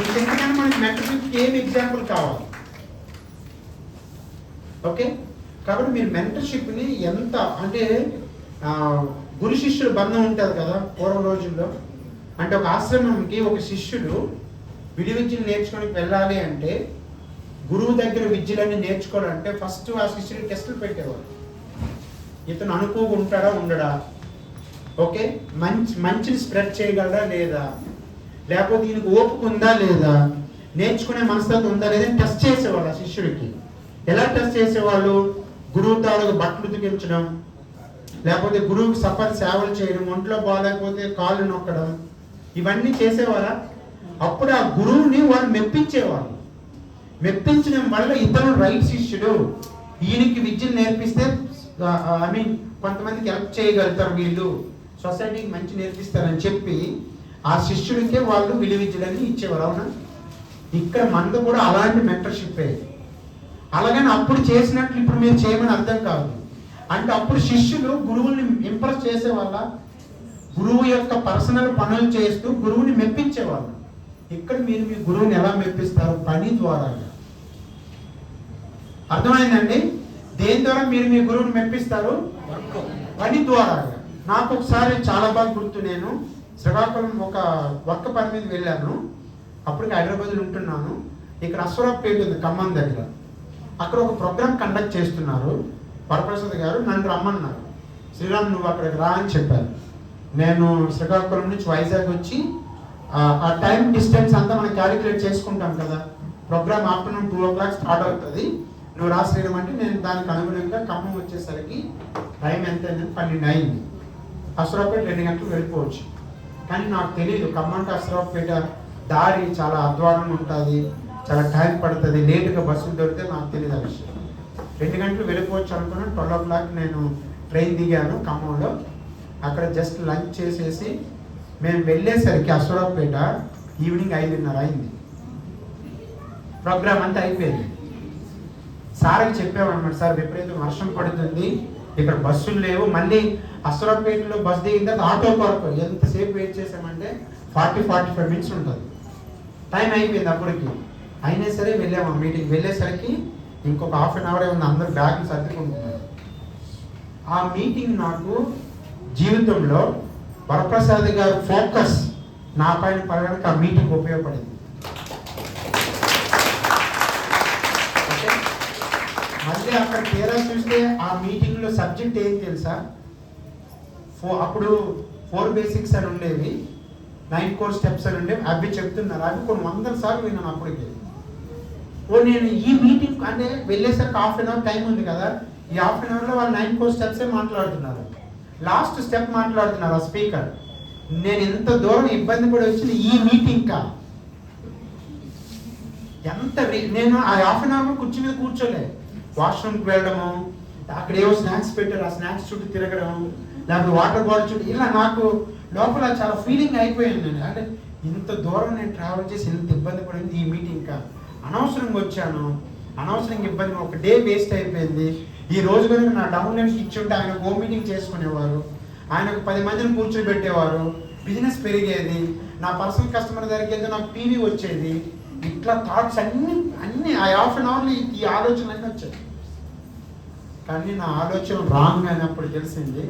ఇంకెందుకైనా మనకి మెంటర్షిప్కి ఏం ఎగ్జాంపుల్ కావాలి? ఓకే, కాబట్టి మీరు మెంటర్షిప్ని ఎంత అంటే గురు శిష్యుడు బంధం ఉంటుంది కదా పూర్వ రోజుల్లో. అంటే ఒక ఆశ్రమంకి ఒక శిష్యుడు విలువిద్యలు నేర్చుకోవడానికి వెళ్ళాలి అంటే, గురువు దగ్గర విద్యలన్నీ నేర్చుకోవాలంటే ఫస్ట్ ఆ శిష్యుడికి టెస్టులు పెట్టేవారు. ఇతను అనుకోగా ఉంటాడా ఉండడా, ఓకే, మంచిని స్ప్రెడ్ చేయగలరా లేదా, లేకపోతే ఈయనకు ఓపిక ఉందా లేదా, నేర్చుకునే మనస్తత్వం ఉందా లేదా టెస్ట్ చేసేవాళ్ళు ఆ శిష్యుడికి. ఎలా టెస్ట్ చేసేవాళ్ళు? గురువు తాలూకు బట్టలు ఉతికించడం, లేకపోతే గురువుకి సఫర్ సేవలు చేయడం, ఒంట్లో బాగాలేకపోతే కాళ్ళు నొక్కడం, ఇవన్నీ చేసేవాళ్ళ. అప్పుడు ఆ గురువుని వాళ్ళు మెప్పించేవాళ్ళు. మెప్పించడం వల్ల ఇతను రైట్ శిష్యుడు, ఈయనకి విద్యను నేర్పిస్తే కొంతమందికి హెల్ప్ చేయగలుగుతారు, వీళ్ళు సొసైటీకి మంచి నేర్పిస్తారని చెప్పి ఆ శిష్యుడికే వాళ్ళు విలువిద్యలని ఇచ్చేవారు. అవునా? ఇక్కడ మనది కూడా అలాంటి మెంటర్షిప్పే. అలాగని అప్పుడు చేసినట్లు ఇప్పుడు మీరు చేయమని అర్థం కాదు. అంటే అప్పుడు శిష్యులు గురువుని ఇంప్రెస్ చేసేవాళ్ళ, గురువు యొక్క పర్సనల్ పనులు చేస్తూ గురువుని మెప్పించేవాళ్ళు. ఇక్కడ మీరు మీ గురువుని ఎలా మెప్పిస్తారు? పని ద్వారా. అర్థమైందండి? దేని ద్వారా మీరు మీ గురువుని మెప్పిస్తారు? పని ద్వారా. నాకు ఒకసారి చాలా బాగా గుర్తు, నేను శ్రీకాకుళం ఒక వర్క్ పని మీద వెళ్ళాను. అప్పటికి హైదరాబాద్లో ఉంటున్నాను. ఇక్కడ అశ్వరావుపేట ఉంది ఖమ్మం దగ్గర. అక్కడ ఒక ప్రోగ్రామ్ కండక్ట్ చేస్తున్నారు. వరప్రసాద్ గారు నన్ను రమ్మన్నారు. శ్రీరామ్ నువ్వు అక్కడికి రా అని చెప్పారు. నేను శ్రీకాకుళం నుంచి వైజాగ్ వచ్చి ఆ టైం డిస్టెన్స్ అంతా మనం క్యాలిక్యులేట్ చేసుకుంటాం కదా. ప్రోగ్రామ్ ఆఫ్టర్నూన్ 2 o'clock స్టార్ట్ అవుతుంది. నువ్వు రా శ్రీరామ్ అంటే నేను దానికి అనుగుణంగా ఖమ్మం వచ్చేసరికి టైం ఎంత అయిందని 12 అయింది. అశ్వరావుపేట 2 గంటలు వెళ్ళిపోవచ్చు. కానీ నాకు తెలియదు ఖమ్మం టు అశ్వరావుపేట దారి చాలా అధ్వానంగా ఉంటుంది, చాలా టైం పడుతుంది, లేటుగా బస్సులు దొరికితే నాకు తెలియదు ఆ విషయం. 2 గంటలు వెళ్ళిపోవచ్చు అనుకున్నాను. 12 o'clock నేను ట్రైన్ దిగాను ఖమ్మంలో. అక్కడ జస్ట్ లంచ్ చేసేసి మేము వెళ్ళేసరికి అశ్వరావుపేట ఈవినింగ్ 5:30 అయింది. ప్రోగ్రామ్ అంతా అయిపోయింది. సార్కి చెప్పామన్నమాట, సార్ విపరీతం వర్షం పడుతుంది, ఇక్కడ బస్సులు లేవు, మళ్ళీ అశ్వరావుపేటలో బస్ దిగిన తర్వాత ఆటో కొరకు ఎంతసేపు వెయిట్ చేసామంటే 40-45 minutes ఉంటుంది. టైం అయిపోయింది అప్పటికి. అయినా సరే వెళ్ళాము ఆ మీటింగ్. వెళ్ళేసరికి ఇంకొక ½ an hour ఉంది, అందరూ బ్యాగ్లు సర్దుకుంటున్నారు. ఆ మీటింగ్ నాకు జీవితంలో వరప్రసాద్ గారి ఫోకస్ నా పైన పడడానికి ఆ మీటింగ్ ఉపయోగపడింది. మళ్ళీ అక్కడ తీరా చూస్తే ఆ మీటింగ్లో సబ్జెక్ట్ ఏం తెలుసా? అప్పుడు 4 basics అని ఉండేవి, 9 core steps అని ఉండేవి. అవి చెప్తున్నారు. అవి కొన్ని 100 సార్లు విన్నాను అప్పటికి. నేను ఈ మీటింగ్ అంటే వెళ్ళేసరికి ½ an hour టైం ఉంది కదా, ఈ ½ an hourలో వాళ్ళు 9 core steps మాట్లాడుతున్నారు. లాస్ట్ స్టెప్ మాట్లాడుతున్నారు ఆ స్పీకర్. నేను ఎంత దూరం ఇబ్బంది పడి వచ్చింది ఈ మీటింగ్ కా. నేను ఆ ½ an hour కుర్చీ మీద కూర్చోలే, వాష్రూమ్కి వెళ్ళడము, అక్కడ ఏవో స్నాక్స్ పెట్టారు, ఆ స్నాక్స్ చుట్టూ తిరగడం, లేకపోతే వాటర్ బాటిల్ చుట్టూ, ఇలా నాకు లోపల చాలా ఫీలింగ్ అయిపోయింది. నేను అంటే ఇంత దూరం నేను ట్రావెల్ చేసి ఇంత ఇబ్బంది పడింది ఈ మీటింగ్ కా. అనవసరంగా వచ్చాను, అనవసరంగా ఇబ్బంది, ఒక డే వేస్ట్ అయిపోయింది. ఈ రోజు కనుక నా డౌన్లైన్స్ ఇచ్చుంటే ఆయన హోమ్ మీటింగ్ చేసుకునేవారు, ఆయనకు 10 మందిని కూర్చోబెట్టేవారు, బిజినెస్ పెరిగేది, నా పర్సనల్ కస్టమర్ దగ్గరికి వెళ్తే నాకు టీవీ వచ్చేది. ఇట్లా థాట్స్ అన్నీ ఆ హాఫ్ అన్ అవర్లో ఈ ఆలోచనలన్నీ వచ్చాయి. కానీ నా ఆలోచన రాంగ్ అయినప్పుడు తెలిసింది,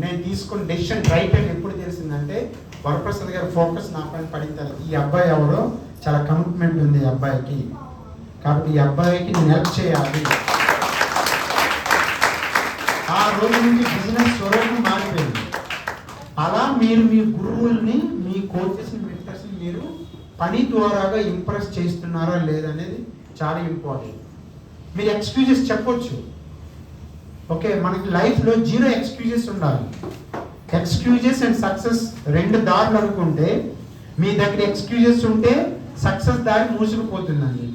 నేను తీసుకున్న డెసిషన్ రైట్ అని ఎప్పుడు తెలిసిందంటే వరప్రసాద్ గారి ఫోకస్ నా పైన పడిన తర్వాత, ఈ అబ్బాయి ఎవరో చాలా కమిట్మెంట్ ఉంది ఈ అబ్బాయికి, కాబట్టి ఈ అబ్బాయికి నేను హెల్ప్ చేయాలి. ఆ రోజు నుంచి బిజినెస్ స్వరూపం మారిపోయింది. అలా మీరు మీ గురువుల్ని, మీ కోచెస్ని, మెంటర్స్ని మీరు పని ద్వారాగా ఇంప్రెస్ చేస్తున్నారా లేదనేది చాలా ఇంపార్టెంట్. మీరు ఎక్స్క్యూజెస్ చెప్పొచ్చు, ఓకే, మనకి లైఫ్లో 0 ఎక్స్క్యూజెస్ ఉండాలి. ఎక్స్క్యూజెస్ అండ్ సక్సెస్ 2 దారులు అనుకుంటే, మీ దగ్గర ఎక్స్క్యూజెస్ ఉంటే సక్సెస్ దారి మూసుకుపోతుందండి.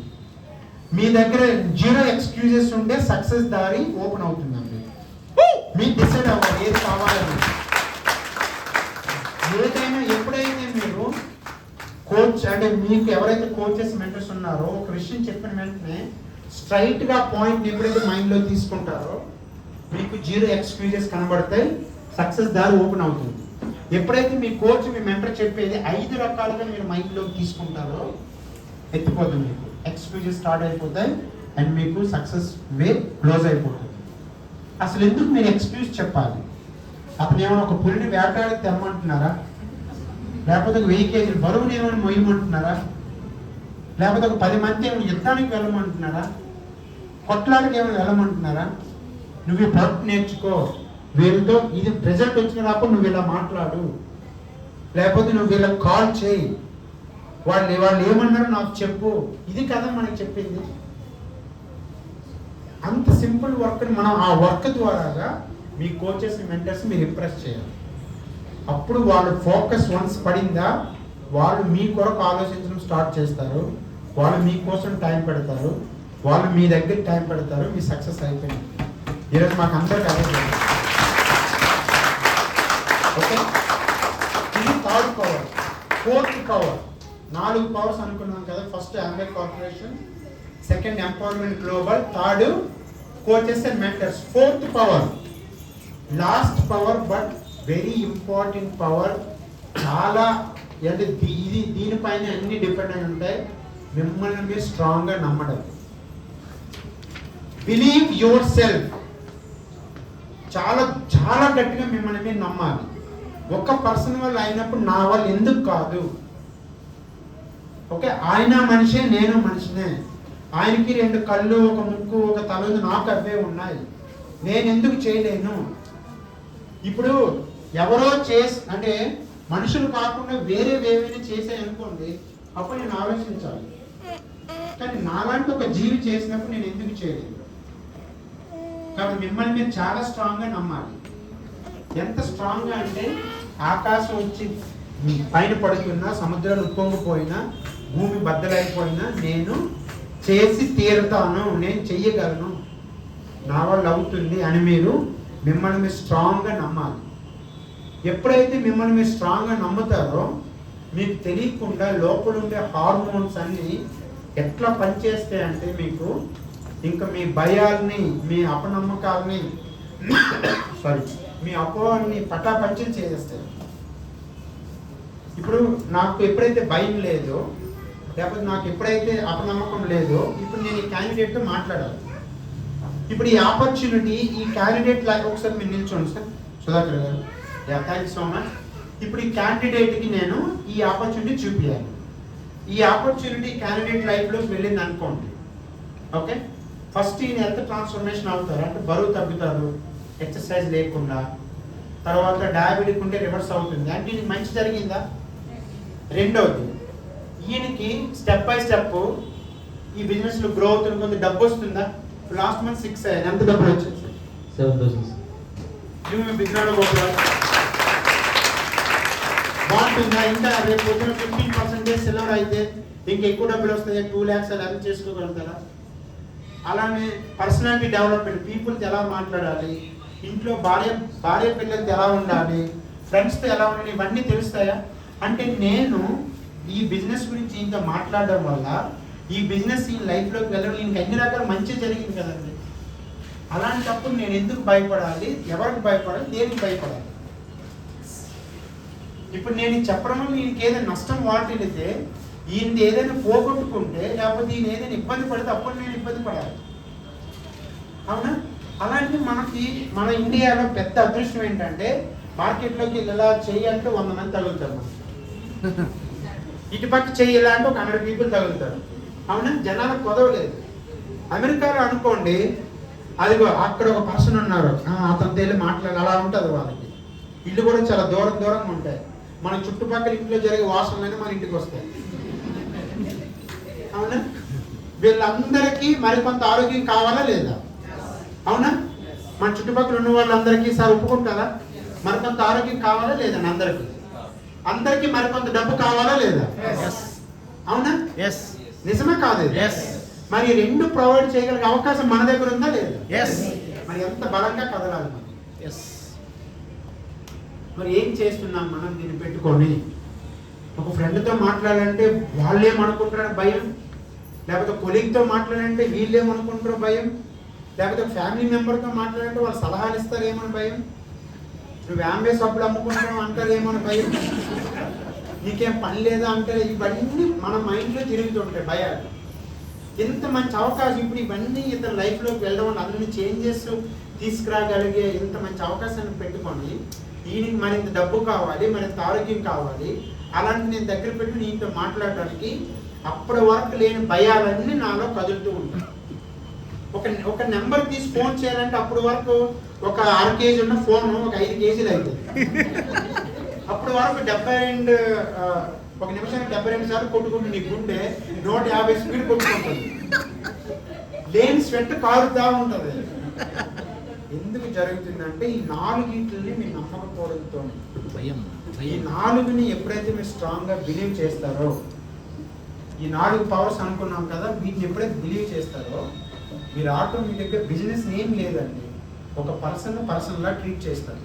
మీ దగ్గర 0 ఎక్స్క్యూజెస్ ఉంటే సక్సెస్ దారి ఓపెన్ అవుతుందండి. మీరు డిసైడ్ అవ్వాలి ఏది కావాలని. ఏదైనా ఎప్పుడైతే మీరు కోచ్ అంటే మీకు ఎవరైతే కోచెస్ మెంటర్స్ ఉన్నారో ఒక విషయం చెప్పిన వెంటనే స్ట్రైట్గా పాయింట్ ఎప్పుడైతే మైండ్లో తీసుకుంటారో మీకు 0 ఎక్స్క్యూజెస్ కనబడతాయి, సక్సెస్ దారి ఓపెన్ అవుతుంది. ఎప్పుడైతే మీ కోచ్ మీ మెంటర్ చెప్పేది 5 రకాలుగా మీరు మైండ్లోకి తీసుకుంటారో ఎత్తిపోతుంది, మీకు ఎక్స్క్యూజెస్ స్టార్ట్ అయిపోతాయి అండ్ మీకు సక్సెస్ వే క్లోజ్ అయిపోతుంది. అసలు ఎందుకు మీరు ఎక్స్క్యూజ్ చెప్పాలి? అతను ఏమైనా ఒక పులిని వేటాడి తెమ్మంటున్నారా? లేకపోతే 1000 కేజీలు బరువుని ఏమైనా మొయ్యమంటున్నారా? లేకపోతే ఒక 10 మంది ఏమైనా యుద్ధానికి వెళ్ళమంటున్నారా? కొట్లాడికి ఏమైనా వెళ్ళమంటున్నారా? నువ్వు ఈ ప్రొడక్ట్ నేర్చుకో, వీళ్ళతో ఇది రిజల్ట్ వచ్చినప్పుడు నువ్వు ఇలా మాట్లాడు, లేకపోతే నువ్వు వీళ్ళకి కాల్ చేయి, వాళ్ళు ఏమన్నారో నాకు చెప్పు, ఇది కదా మనకి చెప్పింది. అంత సింపుల్ వర్క్ని మనం ఆ వర్క్ ద్వారాగా మీ కోచెస్ మెంటర్స్ మీరు ఇంప్రెస్ చేయాలి. అప్పుడు వాళ్ళు ఫోకస్ వన్స్ పడిందా వాళ్ళు మీ కొరకు ఆలోచించడం స్టార్ట్ చేస్తారు, వాళ్ళు మీకోసం టైం పెడతారు, వాళ్ళు మీ దగ్గర టైం పెడతారు, మీ సక్సెస్ అయిపోయింది. ఈరోజు మాకు అందరికి అదే జరిగింది. ఓకే, ఇది 3rd power. 4th power, 4 powers అనుకున్నాం కదా. First Amway corporation, 2nd empowerment global, 3rd coaches and mentors. 4th power, last power but very important power. చాలా అంటే దీనిపైన అన్ని డిపెండ్ అయి ఉంటాయి. మిమ్మల్ని మీరు స్ట్రాంగ్గా నమ్మడం. Believe your self. చాలా చాలా గట్టిగా మిమ్మల్ని మీరు నమ్మాలి. ఒక పర్సన్ వల్ల అయినప్పుడు నా వాళ్ళు ఎందుకు కాదు, ఓకే, ఆయన మనిషే నేను మనిషినే, ఆయనకి 2 కళ్ళు, ఒక ముక్కు, ఒక తల ఉంది, నాకు అవే ఉన్నాయి, నేను ఎందుకు చేయలేను. ఇప్పుడు ఎవరో అంటే మనుషులు కాకుండా వేరే ఏమైనా చేసాయనుకోండి, అప్పుడు నేను ఆలోచించాలి. కానీ నాలాంటి ఒక జీవి చేసినప్పుడు నేను ఎందుకు చేయలేదు. కాబట్టి మిమ్మల్ని మీరు చాలా స్ట్రాంగ్గా నమ్మాలి. ఎంత స్ట్రాంగ్గా అంటే ఆకాశం వచ్చి పైన పడుతున్నా, సముద్రాలు ఉప్పొంగిపోయినా, భూమి బద్దలైపోయినా నేను చేసి తీరుతాను, నేను చెయ్యగలను, నా వల్ల అవుతుంది అని మీరు మిమ్మల్ని మీరు స్ట్రాంగ్గా నమ్మాలి. ఎప్పుడైతే మిమ్మల్ని మీరు స్ట్రాంగ్గా నమ్ముతారో మీకు తెలియకుండా లోపల ఉండే హార్మోన్స్ అన్నీ ఎట్లా పనిచేస్తాయి అంటే మీకు ఇంకా మీ భయాల్ని, మీ అపనమ్మకాలని మీ అపోహల్ని పటాపంచలు చేసేస్తాయి. ఇప్పుడు నాకు ఎప్పుడైతే భయం లేదో, లేకపోతే నాకు ఎప్పుడైతే అపనమ్మకం లేదో, ఇప్పుడు నేను ఈ క్యాండిడేట్తో మాట్లాడాలి. ఇప్పుడు ఈ ఆపర్చునిటీ, ఈ క్యాండిడేట్ లాగా ఒకసారి మీరు నిల్చోండి సార్, సుధాకర్ గారు. Thank you so much. ఇప్పుడు ఈ క్యాండిడేట్కి నేను ఈ ఆపర్చునిటీ చూపించాలి. ఈ ఆపర్చునిటీ క్యాండిడేట్ లైఫ్లోకి వెళ్ళింది అనుకోండి, ఓకే. ఫస్ట్ ఈయన హెల్త్ ట్రాన్స్ఫర్మేషన్ అవుతారు, అంటే బరువు తగ్గుతారు ఎక్సర్సైజ్ లేకుండా. తర్వాత డయాబెటిక్ ఉంటే రివర్స్ అవుతుంది, అంటే ఈయనకి మంచి జరిగిందా. రెండవది, ఈయనకి స్టెప్ బై స్టెప్ ఈ బిజినెస్లో గ్రో అవుతుంది, కొంత డబ్బు వస్తుందా. లాస్ట్ మంత్ 6 అయ్యాను, ఎంత డబ్బులు వచ్చింది? 7,000. మీ బిజినెస్లో బాగుంటుందా? ఇంకా రేపు పొద్దున 15% సిల్వర్ అయితే ఇంకెక్కువ డబ్బులు వస్తాయి, 2 lakhs అలా అరేంజ్ చేసుకోగలుగుతారా? అలానే పర్సనాలిటీ డెవలప్మెంట్, పీపుల్తో ఎలా మాట్లాడాలి, ఇంట్లో భార్య పిల్లలతో ఎలా ఉండాలి, ఫ్రెండ్స్తో ఎలా ఉండాలి, ఇవన్నీ తెలుస్తాయా? అంటే నేను ఈ బిజినెస్ గురించి ఇంత మాట్లాడడం వల్ల ఈ బిజినెస్ ఈ లైఫ్లోకి వెళ్ళడం, ఇంక అన్ని రకాల మంచి జరిగింది కదండి. అలాంటప్పుడు నేను ఎందుకు భయపడాలి, ఎవరికి భయపడాలి, దేనికి భయపడాలి? ఇప్పుడు నేను చెప్పడం వల్ల ఈయనకి ఏదైనా నష్టం వాటిల్లితే, ఈయన ఏదైనా పోగొట్టుకుంటే, లేకపోతే ఈయన ఏదైనా ఇబ్బంది పడితే అప్పుడు నేను ఇబ్బంది పడాలి. అవునా? అలాంటి మనకి మన ఇండియాలో పెద్ద అదృష్టం ఏంటంటే మార్కెట్లోకి ఇలా చేయాలంటే 100 మంది తగులుతారు. ఇటుపక్క చేయాలంటే ఒక 100 పీపుల్ తగులుతారు. అవునా? జనాలకు కుదవలేదు. అమెరికాలో అనుకోండి, అదిగో అక్కడ ఒక పర్సన్ ఉన్నారు, అతను తెలియ మాట్లాడాలి, అలా ఉంటుంది వాళ్ళకి. ఇల్లు కూడా చాలా దూరంగా ఉంటాయి. మన చుట్టుపక్కల ఇంట్లో జరిగే వాసనలన్నీ మన ఇంటికి వస్తాయి. అవునా? వీళ్ళందరికీ మరికొంత ఆరోగ్యం కావాలా లేదా? అవునా? మన చుట్టుపక్కల ఉన్న వాళ్ళందరికీ సార్ ఒప్పుకుంటారా? మరికొంత ఆరోగ్యం కావాలా లేదా? అందరికీ మరికొంత డబ్బు కావాలా లేదా? అవునా? నిజమే కాదు? మరి 2 ప్రొవైడ్ చేయగలిగే అవకాశం మన దగ్గర ఉందా లేదా? మరి ఎంత బలంగా కదలాలి మనం. మరి ఏం చేస్తున్నాం మనం దీన్ని పెట్టుకొని? ఒక ఫ్రెండ్తో మాట్లాడాలంటే వాళ్ళేమనుకుంటారని భయం, లేకపోతే కొలీగ్తో మాట్లాడాలంటే వీళ్ళేమనుకుంటారో భయం, లేకపోతే ఫ్యామిలీ మెంబర్తో మాట్లాడాలంటే వాళ్ళు సలహాలు ఇస్తారేమని భయం, నువ్వు వ్యాంబే సబ్బులు అమ్ముకుంటావు అంటారేమని భయం, నీకేం పని లేదా అంటారు. ఇవన్నీ మన మైండ్లో తిరుగుతుంటాయి భయాలు. ఎంత మంచి అవకాశం ఇప్పుడు ఇవన్నీ ఇతని లైఫ్లోకి వెళ్ళడం వల్ల అన్ని చేంజెస్ తీసుకురాగలిగే ఇంత మంచి అవకాశాన్ని పెట్టుకొని, ఈయనకి మరింత డబ్బు కావాలి, మరింత ఆరోగ్యం కావాలి, అలాంటి నేను దగ్గర పెట్టి నీతో మాట్లాడడానికి అప్పటి వరకు లేని భయాలన్నీ నాలో కదులుతూ ఉంటాయి. ఒక నెంబర్ తీసి ఫోన్ చేయాలంటే అప్పటి వరకు ఒక 1/2 కేజీ ఉన్న ఫోన్ ఒక 5 కేజీలు అవుతుంది. అప్పటి వరకు 72 ఒక నిమిషానికి 72 సార్లు కొట్టుకుంటుంది నీ గుండె, 150 స్పీడ్ కొట్టుకుంటుంది, లేని స్వెట్ కారుతా ఉంటుంది. ఎందుకు జరుగుతుందంటే ఈ 4 మీరు నమ్మకపోవడంతో. ఈ 4ని ఎప్పుడైతే మీరు స్ట్రాంగ్గా బిలీవ్ చేస్తారో, ఈ 4 పవర్స్ అనుకున్నాం కదా, వీటిని ఎప్పుడైతే బిలీవ్ చేస్తారో మీరు ఆటోమేటిక్గా బిజినెస్ ఏం లేదండి, ఒక పర్సన్లా ట్రీట్ చేస్తారు.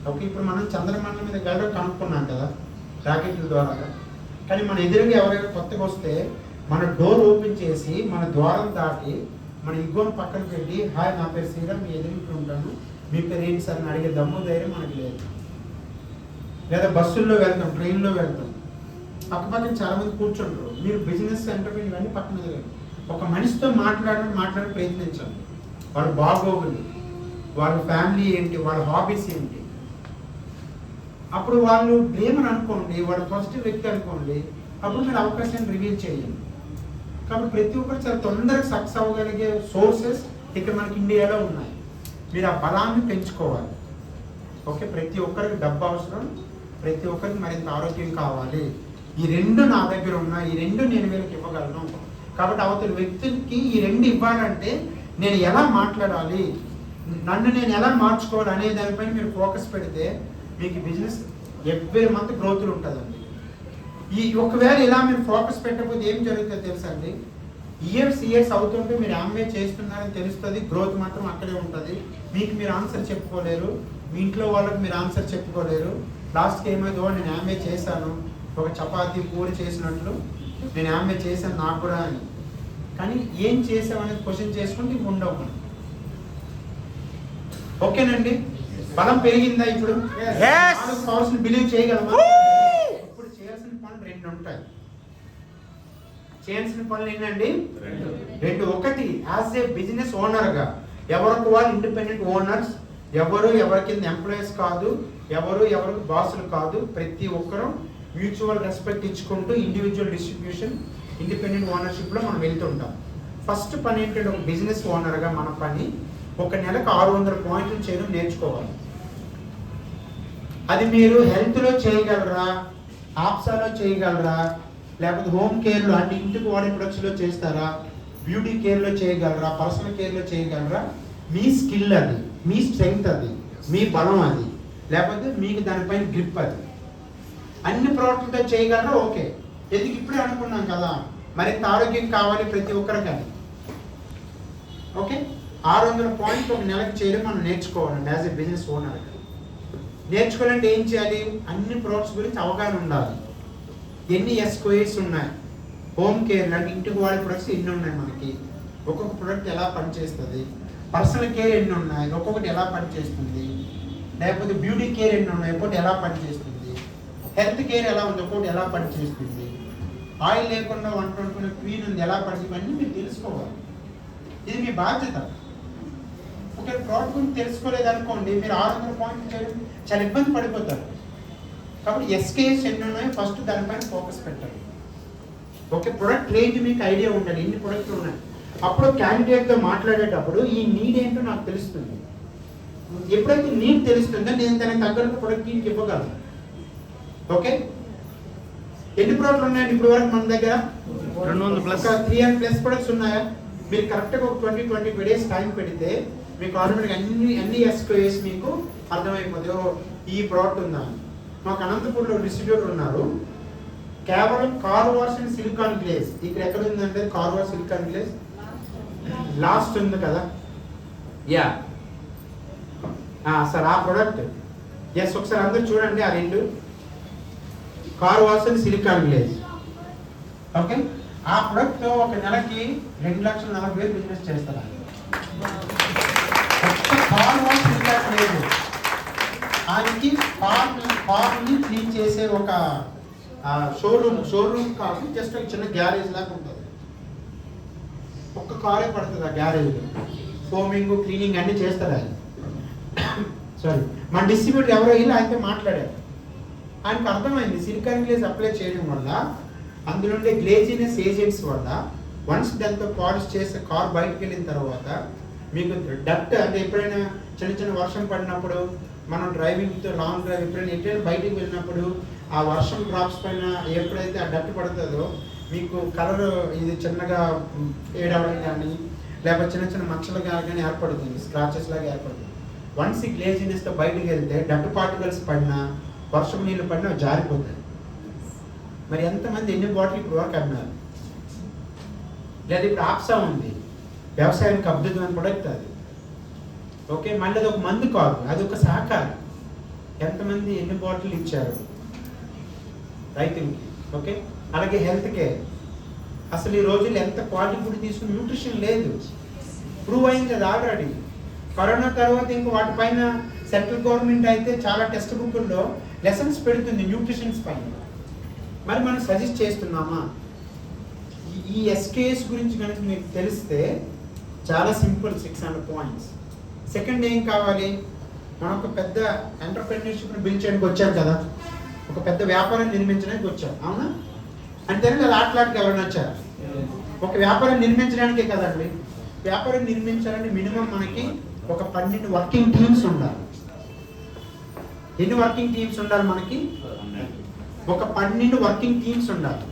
ఓకే, ఇప్పుడు మనం చంద్రమండలం మీద వెళ్ళడం కనుక్కున్నాం కదా రాకెట్ల ద్వారా. కానీ మన ఎదురుగా ఎవరైనా కొత్తగా వస్తే మన డోర్ ఓపెన్ చేసి మన ద్వారం దాటి మన ఇగోని పక్కన పెట్టి, హాయ్ నా పేరు శ్రీరామ్, మీ ఎదురు ఉంటాను, మీ పేరు ఏంటి సార్ అని అడిగే దమ్ము ధైర్యం మనకి లేదు. లేదా బస్సుల్లో వెళ్తాం, ట్రైన్లో వెళ్తాం, పక్కపక్కన చాలామంది కూర్చుంటారు. మీరు బిజినెస్ సెంటర్ ఇవన్నీ పక్కన ఎదురు ఒక మనిషితో మాట్లాడి ప్రయత్నించండి. వాళ్ళ బాగోగులు, వాళ్ళ ఫ్యామిలీ ఏంటి, వాళ్ళ హాబీస్ ఏంటి. అప్పుడు వాళ్ళు డ్రీమర్ అనుకోండి, వాడు పాజిటివ్ వ్యక్తి అనుకోండి, అప్పుడు మీరు అవకాశాన్ని రివీల్ చేయండి. కాబట్టి ప్రతి ఒక్కరు చాలా తొందరగా సక్సెస్ అవ్వగలిగే సోర్సెస్ ఇక్కడ మనకి ఇండియాలో ఉన్నాయి. మీరు ఆ బలాన్ని పెంచుకోవాలి. ఓకే, ప్రతి ఒక్కరికి డబ్బు అవసరం, ప్రతి ఒక్కరికి మరింత ఆరోగ్యం కావాలి. ఈ 2 నా దగ్గర ఉన్నాయి, ఈ 2 నేను వీళ్ళకి ఇవ్వగలను. కాబట్టి అవతల వ్యక్తులకి ఈ 2 ఇవ్వాలంటే నేను ఎలా మాట్లాడాలి, నన్ను నేను ఎలా మార్చుకోవాలి అనే దానిపైన మీరు ఫోకస్ పెడితే మీకు బిజినెస్ ఎవ్రీ మంత్ గ్రోత్లు ఉంటుందండి. ఒకవేళ ఇలా మీరు ఫోకస్ పెట్టకపోతే ఏం జరుగుతుందో తెలుసా అండి, ఇయర్స్ అవుతుంటే మీరు ఆమె చేస్తున్నారని తెలుస్తుంది, గ్రోత్ మాత్రం అక్కడే ఉంటుంది. మీకు మీరు ఆన్సర్ చెప్పుకోలేరు, మీ ఇంట్లో వాళ్ళకి మీరు ఆన్సర్ చెప్పుకోలేరు. లాస్ట్కి ఏమైందో నేను ఆమె చేశాను, ఒక చపాతీ పూరి చేసినట్లు నేను ఆమె చేశాను నాకు కూడా అని. కానీ ఏం చేసామనేది క్వశ్చన్ చేసుకుంటే ఇంక ఉండవు మనం. ఓకేనండి, బలం పెరిగిందా? ఇప్పుడు పవర్స్ బిలీవ్ చేయగలమా? ఇప్పుడు చేయాల్సిన పనులు 2 ఉంటాయి. చేయాల్సిన పనులు ఏంటండి? 2. ఒకటి, యాజ్ ఏ బిజినెస్ ఓనర్గా ఎవరికి వాళ్ళు ఇండిపెండెంట్ ఓనర్స్, ఎవరి కింద ఎంప్లాయీస్ కాదు, ఎవరికి బాసులు కాదు. ప్రతి ఒక్కరూ మ్యూచువల్ రెస్పెక్ట్ ఇచ్చుకుంటూ ఇండివిజువల్ డిస్ట్రిబ్యూషన్, ఇండిపెండెంట్ ఓనర్షిప్లో మనం వెళ్తుంటాం. ఫస్ట్ పని ఏంటంటే ఒక బిజినెస్ ఓనర్గా మన పని ఒక నెలకు 600 పాయింట్లు చేయడం నేర్చుకోవాలి. అది మీరు హెల్త్లో చేయగలరా, ఆప్సాలో చేయగలరా, లేకపోతే హోమ్ కేర్లో అంటే ఇంటికి వాడే ప్రొడక్ట్స్లో చేస్తారా, బ్యూటీ కేర్లో చేయగలరా, పర్సనల్ కేర్లో చేయగలరా, మీ స్కిల్ అది, మీ స్ట్రెంగ్త్ అది, మీ బలం అది, లేకపోతే మీకు దానిపైన గ్రిప్ అది, అన్ని ప్రోడక్ట్లతో చేయగలరా? ఓకే, ఎందుకు ఇప్పుడే అనుకున్నాం కదా మరింత ఆరోగ్యం కావాలి ప్రతి ఒక్కరికి అని. ఓకే, 600 పాయింట్లు ఒక నెలకు చేయడం మనం నేర్చుకోవాలండి యాజ్ ఎ బిజినెస్ ఓనర్. నేర్చుకోవాలంటే ఏం చేయాలి? అన్ని ప్రోడక్ట్స్ గురించి అవగాహన ఉండాలి. ఎన్ని SKUs ఉన్నాయి, హోమ్ కేర్ అంటే ఇంటికి వాడే ప్రొడక్ట్స్ ఎన్ని ఉన్నాయి మనకి, ఒక్కొక్క ప్రొడక్ట్ ఎలా పనిచేస్తుంది, పర్సనల్ కేర్ ఎన్ని ఉన్నాయి, ఒక్కొక్కటి ఎలా పనిచేస్తుంది, లేకపోతే బ్యూటీ కేర్ ఎన్ని ఉన్నాయి, ఒక్కొక్కటి ఎలా పనిచేస్తుంది, హెల్త్ కేర్ ఎలా ఉంది, ఒక్కొక్కటి ఎలా పనిచేస్తుంది, ఆయిల్ లేకుండా వంట వండుకునే క్వీన్ ఉంది ఎలా పని, ఇవన్నీ మీరు తెలుసుకోవాలి. ఇది మీ బాధ్యత. ఒక ప్రోడక్ట్ గురించి తెలుసుకోలేదనుకోండి, మీరు 600 పాయింట్లు చేయడం చాలా ఇబ్బంది పడిపోతారు. కాబట్టి ఎస్కేఎస్ ఎన్ని ఉన్నాయో ఫస్ట్ దానిపైన ఫోకస్ పెట్టాలి. ఓకే, ప్రొడక్ట్ రేంజ్ మీకు ఐడియా ఉండాలి, ఎన్ని ప్రొడక్ట్లు ఉన్నాయి. అప్పుడు క్యాండిడేట్తో మాట్లాడేటప్పుడు ఈ నీడ్ ఏంటో నాకు తెలుస్తుంది. ఎప్పుడైతే నీడ్ తెలుస్తుందో నేను దానికి తగ్గట్టు ప్రొడక్ట్ నీకు ఇవ్వగలను. ఓకే, ఎన్ని ప్రోడక్ట్లు ఉన్నాయండి ఇప్పుడు వరకు మన దగ్గర? 200+. 300+ ప్రొడక్ట్స్ ఉన్నాయా? మీరు కరెక్ట్గా ఒక 20-25 డేస్ టైం పెడితే మీకు ఆటోమేటిక్గా అన్ని ఎస్కేఎస్ మీకు అర్థమైపోతుంది. ఈ ప్రోడక్ట్ ఉందా. మాకు అనంతపూర్లో డిస్ట్రిబ్యూటర్ ఉన్నారు, కేవలం car wash and silicon glaze. ఇక్కడ ఎక్కడ ఉందంటే car wash silicon glaze last ఉంది కదా, యా సార్ ఆ ప్రోడక్ట్. ఎస్, ఒకసారి అందరూ చూడండి ఆ రెండు, car wash and silicon glaze. Okay, ఆ ప్రోడక్ట్ ఒక నెలకి 2,40,000 బిజినెస్ చేస్తారు. కార్ వాష్ సిలికాన్ గ్లేజ్ ఆయనకి కార్ని క్లీన్ చేసే ఒక షోరూమ్ కాదు, జస్ట్ ఒక చిన్న గ్యారేజ్ లాగా ఉంటుంది. ఒక్క కారే పడుతుంది ఆ గ్యారేజ్, ఫోమింగ్ క్లీనింగ్ అన్ని చేస్తారు ఆయన. సారీ, మన డిస్ట్రిబ్యూటర్ ఎవరో ఇలా అయితే మాట్లాడారు. ఆయనకు అర్థమైంది సిలికాన్ గ్లేజ్ అప్లై చేయడం వల్ల అందులో ఉండే గ్లేజినెస్ ఏజెంట్స్ వల్ల వన్స్ దాంతో పాలిష్ చేసే కార్ బయటకు వెళ్ళిన తర్వాత మీకు డట్ అంటే ఎప్పుడైనా చిన్న వర్షం పడినప్పుడు మనం డ్రైవింగ్తో లాంగ్ డ్రైవ్ ఎప్పుడైనా బయటికి వెళ్ళినప్పుడు ఆ వర్షం డ్రాప్స్ పైన ఎప్పుడైతే ఆ డట్ పడుతుందో మీకు కలర్ ఇది చిన్నగా ఏడవడం కానీ లేకపోతే చిన్న మచ్చలు కానీ ఏర్పడుతుంది, స్క్రాచెస్ లాగా ఏర్పడుతుంది. వన్స్ ఈ గ్లేజినెస్తో బయటికి వెళ్తే డట్ పార్టికల్స్ పడినా వర్షం నీళ్ళు పడినా జారిపోతాయి. మరి ఎంతమంది ఎన్ని బాటిల్ ఇప్పుడు వరకు అన్నారు? లేదా ఇప్పుడు ఆప్సా ఉంది, వ్యవసాయానికి అద్భుతమైన ప్రొడక్ట్ అది. ఓకే, మళ్ళీ అది ఒక మందు కాదు, అది ఒక సహకారం. ఎంతమంది ఎన్ని బాటిల్ ఇచ్చారు రైతులకి. ఓకే, అలాగే హెల్త్ కేర్. అసలు ఈ రోజుల్లో ఎంత క్వాలిటీ ఫుడ్ తీసుకుని న్యూట్రిషన్ లేదు, ప్రూవ్ అయింది అది ఆల్రెడీ. కరోనా తర్వాత ఇంకా వాటిపైన సెంట్రల్ గవర్నమెంట్ అయితే చాలా టెక్స్ట్ బుక్ల్లో లెసన్స్ పెడుతుంది న్యూట్రిషన్స్ పైన. మరి మనం సజెస్ట్ చేస్తున్నామా? ఈ ఎస్కేఎస్ గురించి కనుక మీకు తెలిస్తే చాలా సింపుల్, 600 పాయింట్స్. సెకండ్ ఏం కావాలి? మనం ఒక పెద్ద ఎంటర్ప్రెన్యూర్షిప్ని బిల్డ్ చేయడానికి వచ్చాం కదా, ఒక పెద్ద వ్యాపారం నిర్మించడానికి వచ్చాం, అవునా? అంతేనా లేదా? ఆటలాడికి ఎవరైనా వచ్చారా? ఒక వ్యాపారం నిర్మించడానికే కదండి. వ్యాపారం నిర్మించాలంటే మినిమం మనకి ఒక 12 వర్కింగ్ టీమ్స్ ఉండాలి. ఎన్ని వర్కింగ్ టీమ్స్ ఉండాలి మనకి? ఒక 12 వర్కింగ్ టీమ్స్ ఉండాలి.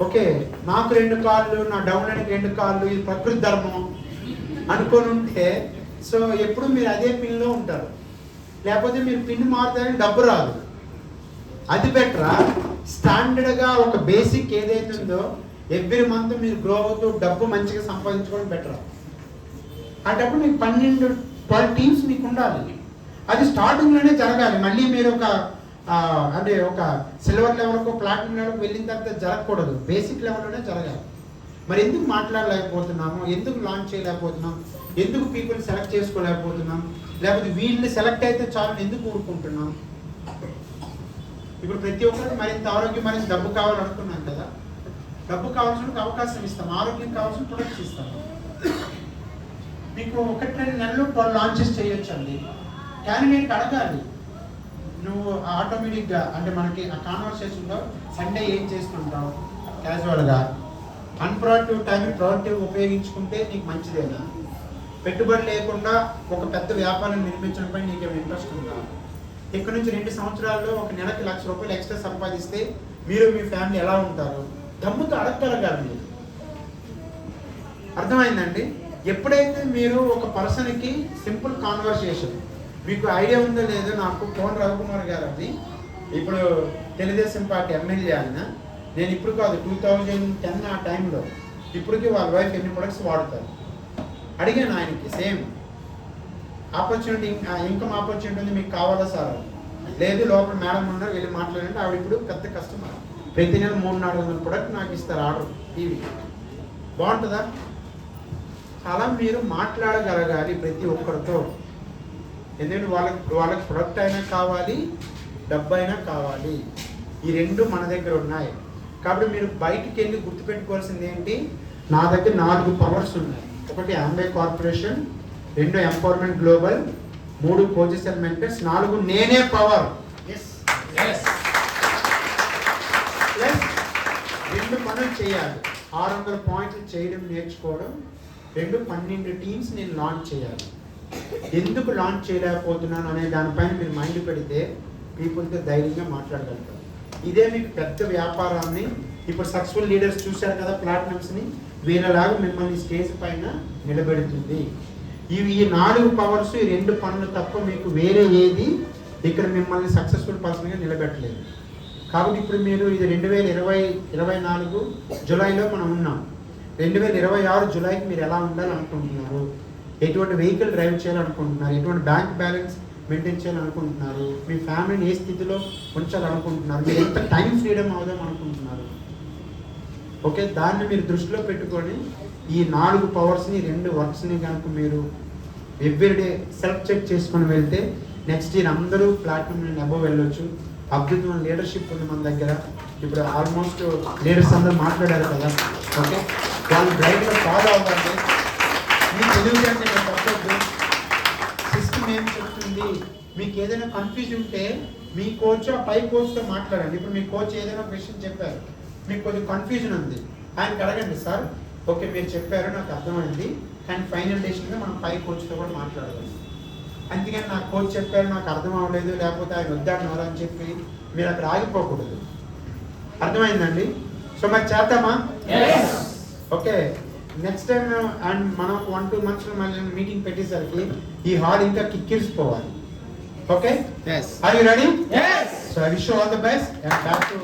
ఓకే, నాకు 2 కాళ్ళు, నా డౌన్ అని 2 కాళ్ళు, ఇది ప్రకృతి ధర్మం అనుకొని ఉంటే సో ఎప్పుడు మీరు అదే పిన్లో ఉంటారు. లేకపోతే మీరు పిన్ మారుతారని డబ్బు రాదు. అది బెటరా? స్టాండర్డ్గా ఒక బేసిక్ ఏదైతే ఉందో ఎవ్రీ మంత్ మీరు గ్రో అవుతూ డబ్బు మంచిగా సంపాదించుకోవడం బెటర్. అటప్పుడు మీకు 12 టీమ్స్ మీకు ఉండాలి. అది స్టార్టింగ్లోనే జరగాలి. మళ్ళీ మీరు ఒక అంటే ఒక సిల్వర్ లెవెల్కో ప్లాటినం లెవెల్కి వెళ్ళిన తర్వాత జరగకూడదు, బేసిక్ లెవెల్లోనే జరగాలి. మరి ఎందుకు మాట్లాడలేకపోతున్నాము? ఎందుకు లాంచ్ చేయలేకపోతున్నాం? ఎందుకు పీపుల్ సెలెక్ట్ చేసుకోలేకపోతున్నాం? లేకపోతే వీళ్ళు సెలెక్ట్ అయితే చాలు ఎందుకు ఊరుకుంటున్నాం? ఇప్పుడు ప్రతి ఒక్కరికి మరింత ఆరోగ్యం, మరింత డబ్బు కావాలనుకున్నాం కదా. డబ్బు కావాల్సిన అవకాశం ఇస్తాం, ఆరోగ్యం కావాల్సిన ప్రొడక్ట్స్ ఇస్తాం. మీకు 1-2 నెలలు 12 లాంచెస్ చేయొచ్చండి. క్యాండిడేట్ అడగాలి, నువ్వు ఆటోమేటిక్గా అంటే మనకి ఆ కాన్వర్సేషన్లో సండే ఏం చేస్తుంటావు క్యాజువల్గా, అన్ప్రొడక్టివ్ టైం ప్రొడక్టివ్ ఉపయోగించుకుంటే నీకు మంచిదేనా? పెట్టుబడి లేకుండా ఒక పెద్ద వ్యాపారం నిర్మించడంపై నీకేమైనా ఇంట్రెస్ట్ ఉందా? ఇక్కడ నుంచి 2 సంవత్సరాల్లో ఒక నెలకి ₹1,00,000 ఎక్స్ట్రా సంపాదిస్తే మీరు మీ ఫ్యామిలీ ఎలా ఉంటారు? దమ్ముతో అడగగలగాలి మీరు. అర్థమైందండి? ఎప్పుడైతే మీరు ఒక పర్సన్కి సింపుల్ కాన్వర్సేషన్, మీకు ఐడియా ఉందో లేదో, నాకు కోన రవికుమార్ గారు అది ఇప్పుడు తెలుగుదేశం పార్టీ ఎమ్మెల్యే ఆయన, నేను ఇప్పుడు కాదు 2010 ఆ టైంలో ఇప్పటికీ వాళ్ళ వైఫ్ ఎన్ని ప్రొడక్ట్స్ వాడతారు అడిగాను ఆయనకి. సేమ్ ఆపర్చునిటీ, ఇన్కమ్ ఆపర్చునిటీ ఉంది, మీకు కావాలా సార్? లేదు, లోపల మేడం ఉన్నారు, వెళ్ళి మాట్లాడంటే ఆవిడ ఇప్పుడు పెద్ద కస్టమర్, ప్రతి నెల 300-400 ప్రొడక్ట్ నాకు ఇస్తారు ఆర్డర్. టీవీ బాగుంటుందా? అలా మీరు మాట్లాడగలగాలి ప్రతి ఒక్కరితో. ఎందుకంటే వాళ్ళకి ప్రొడక్ట్ అయినా కావాలి, డబ్బు అయినా కావాలి. ఈ రెండు మన దగ్గర ఉన్నాయి. కాబట్టి మీరు బయటికి వెళ్ళి గుర్తుపెట్టుకోవాల్సింది ఏంటి? నా దగ్గర 4 పవర్స్ ఉన్నాయి. 1 Ambe corporation, 2 empowerment global, 3 coaches and mentors, 4 నేనే పవర్. ప్లస్ 2 పనులు చేయాలి. 600 పాయింట్లు చేయడం నేర్చుకోవడం, 12 టీమ్స్ నేను లాంచ్ చేయాలి. ఎందుకు లాంచ్ చేయలేకపోతున్నాను అనే దానిపైన మీరు మైండ్ పెడితే పీపుల్తో ధైర్యంగా మాట్లాడగలుగుతారు. ఇదే మీకు పెద్ద వ్యాపారాన్ని, ఇప్పుడు సక్సెస్ఫుల్ లీడర్స్ చూశారు కదా ప్లాటినమ్స్ని, వీళ్ళలాగా మిమ్మల్ని స్టేజ్ పైన నిలబెడుతుంది. ఈ 4 పవర్స్, ఈ 2 పనులు తప్ప మీకు వేరే ఏది ఇక్కడ మిమ్మల్ని సక్సెస్ఫుల్ పర్సన్గా నిలబెట్టలేదు. కాబట్టి ఇప్పుడు మీరు ఇది 2024 జూలైలో మనం ఉన్నాం. 2026 జూలైకి మీరు ఎలా ఉండాలనుకుంటున్నారు? ఎటువంటి వెహికల్ డ్రైవ్ చేయాలనుకుంటున్నారు? ఎటువంటి బ్యాంక్ బ్యాలెన్స్ మెయింటైన్ చేయాలనుకుంటున్నారు? మీ ఫ్యామిలీని ఏ స్థితిలో ఉంచాలనుకుంటున్నారు? మీరు ఎంత టైం ఫ్రీడమ్ అవుదాం అనుకుంటున్నారు? ఓకే, దాన్ని మీరు దృష్టిలో పెట్టుకొని ఈ 4 పవర్స్ని, 2 వర్క్స్ని కనుక మీరు ఎవ్రీడే సెల్ఫ్ చెక్ చేసుకొని వెళ్తే నెక్స్ట్ ఇయర్ అందరూ ప్లాట్ఫామ్ అబోవ్ వెళ్ళొచ్చు. అద్భుతమైన లీడర్షిప్ ఉంది మన దగ్గర. ఇప్పుడు ఆల్మోస్ట్ లీడర్స్ అందరూ మాట్లాడారు కదా. ఓకే, వాళ్ళు బ్రైట్గా ఫాలో అవ్వాలి. మీకు తెలియజేయండి, తప్పదు. సిస్టమ్ ఏం చెప్తుంది? మీకు ఏదైనా కన్ఫ్యూజ్ ఉంటే మీ కోచ్ ఆ పై కోచ్తో మాట్లాడండి. ఇప్పుడు మీ కోచ్ ఏదైనా ఒక విషయం చెప్పారు, మీకు కొంచెం కన్ఫ్యూజన్ ఉంది, ఆయనకి అడగండి, సార్ ఓకే మీరు చెప్పారు నాకు అర్థమైంది, కానీ ఫైనల్ డెసిషన్గా మనం పై కోచ్తో కూడా మాట్లాడగలం. అందుకని నాకు కోచ్ చెప్పారు నాకు అర్థం అవ్వలేదు, లేకపోతే ఆయన వద్దాన్నారు అని చెప్పి మీరు అక్కడ ఆగిపోకూడదు. అర్థమైందండి? సో మరి చేద్దామా? ఓకే, నెక్స్ట్ టైం అండ్ మనం 1-2 months మళ్ళీ మీటింగ్ పెట్టేసరికి ఈ హాల్ ఇంకా కిక్కిరిసిపోవాలి. Okay, are you ready? So I wish you all the best and back to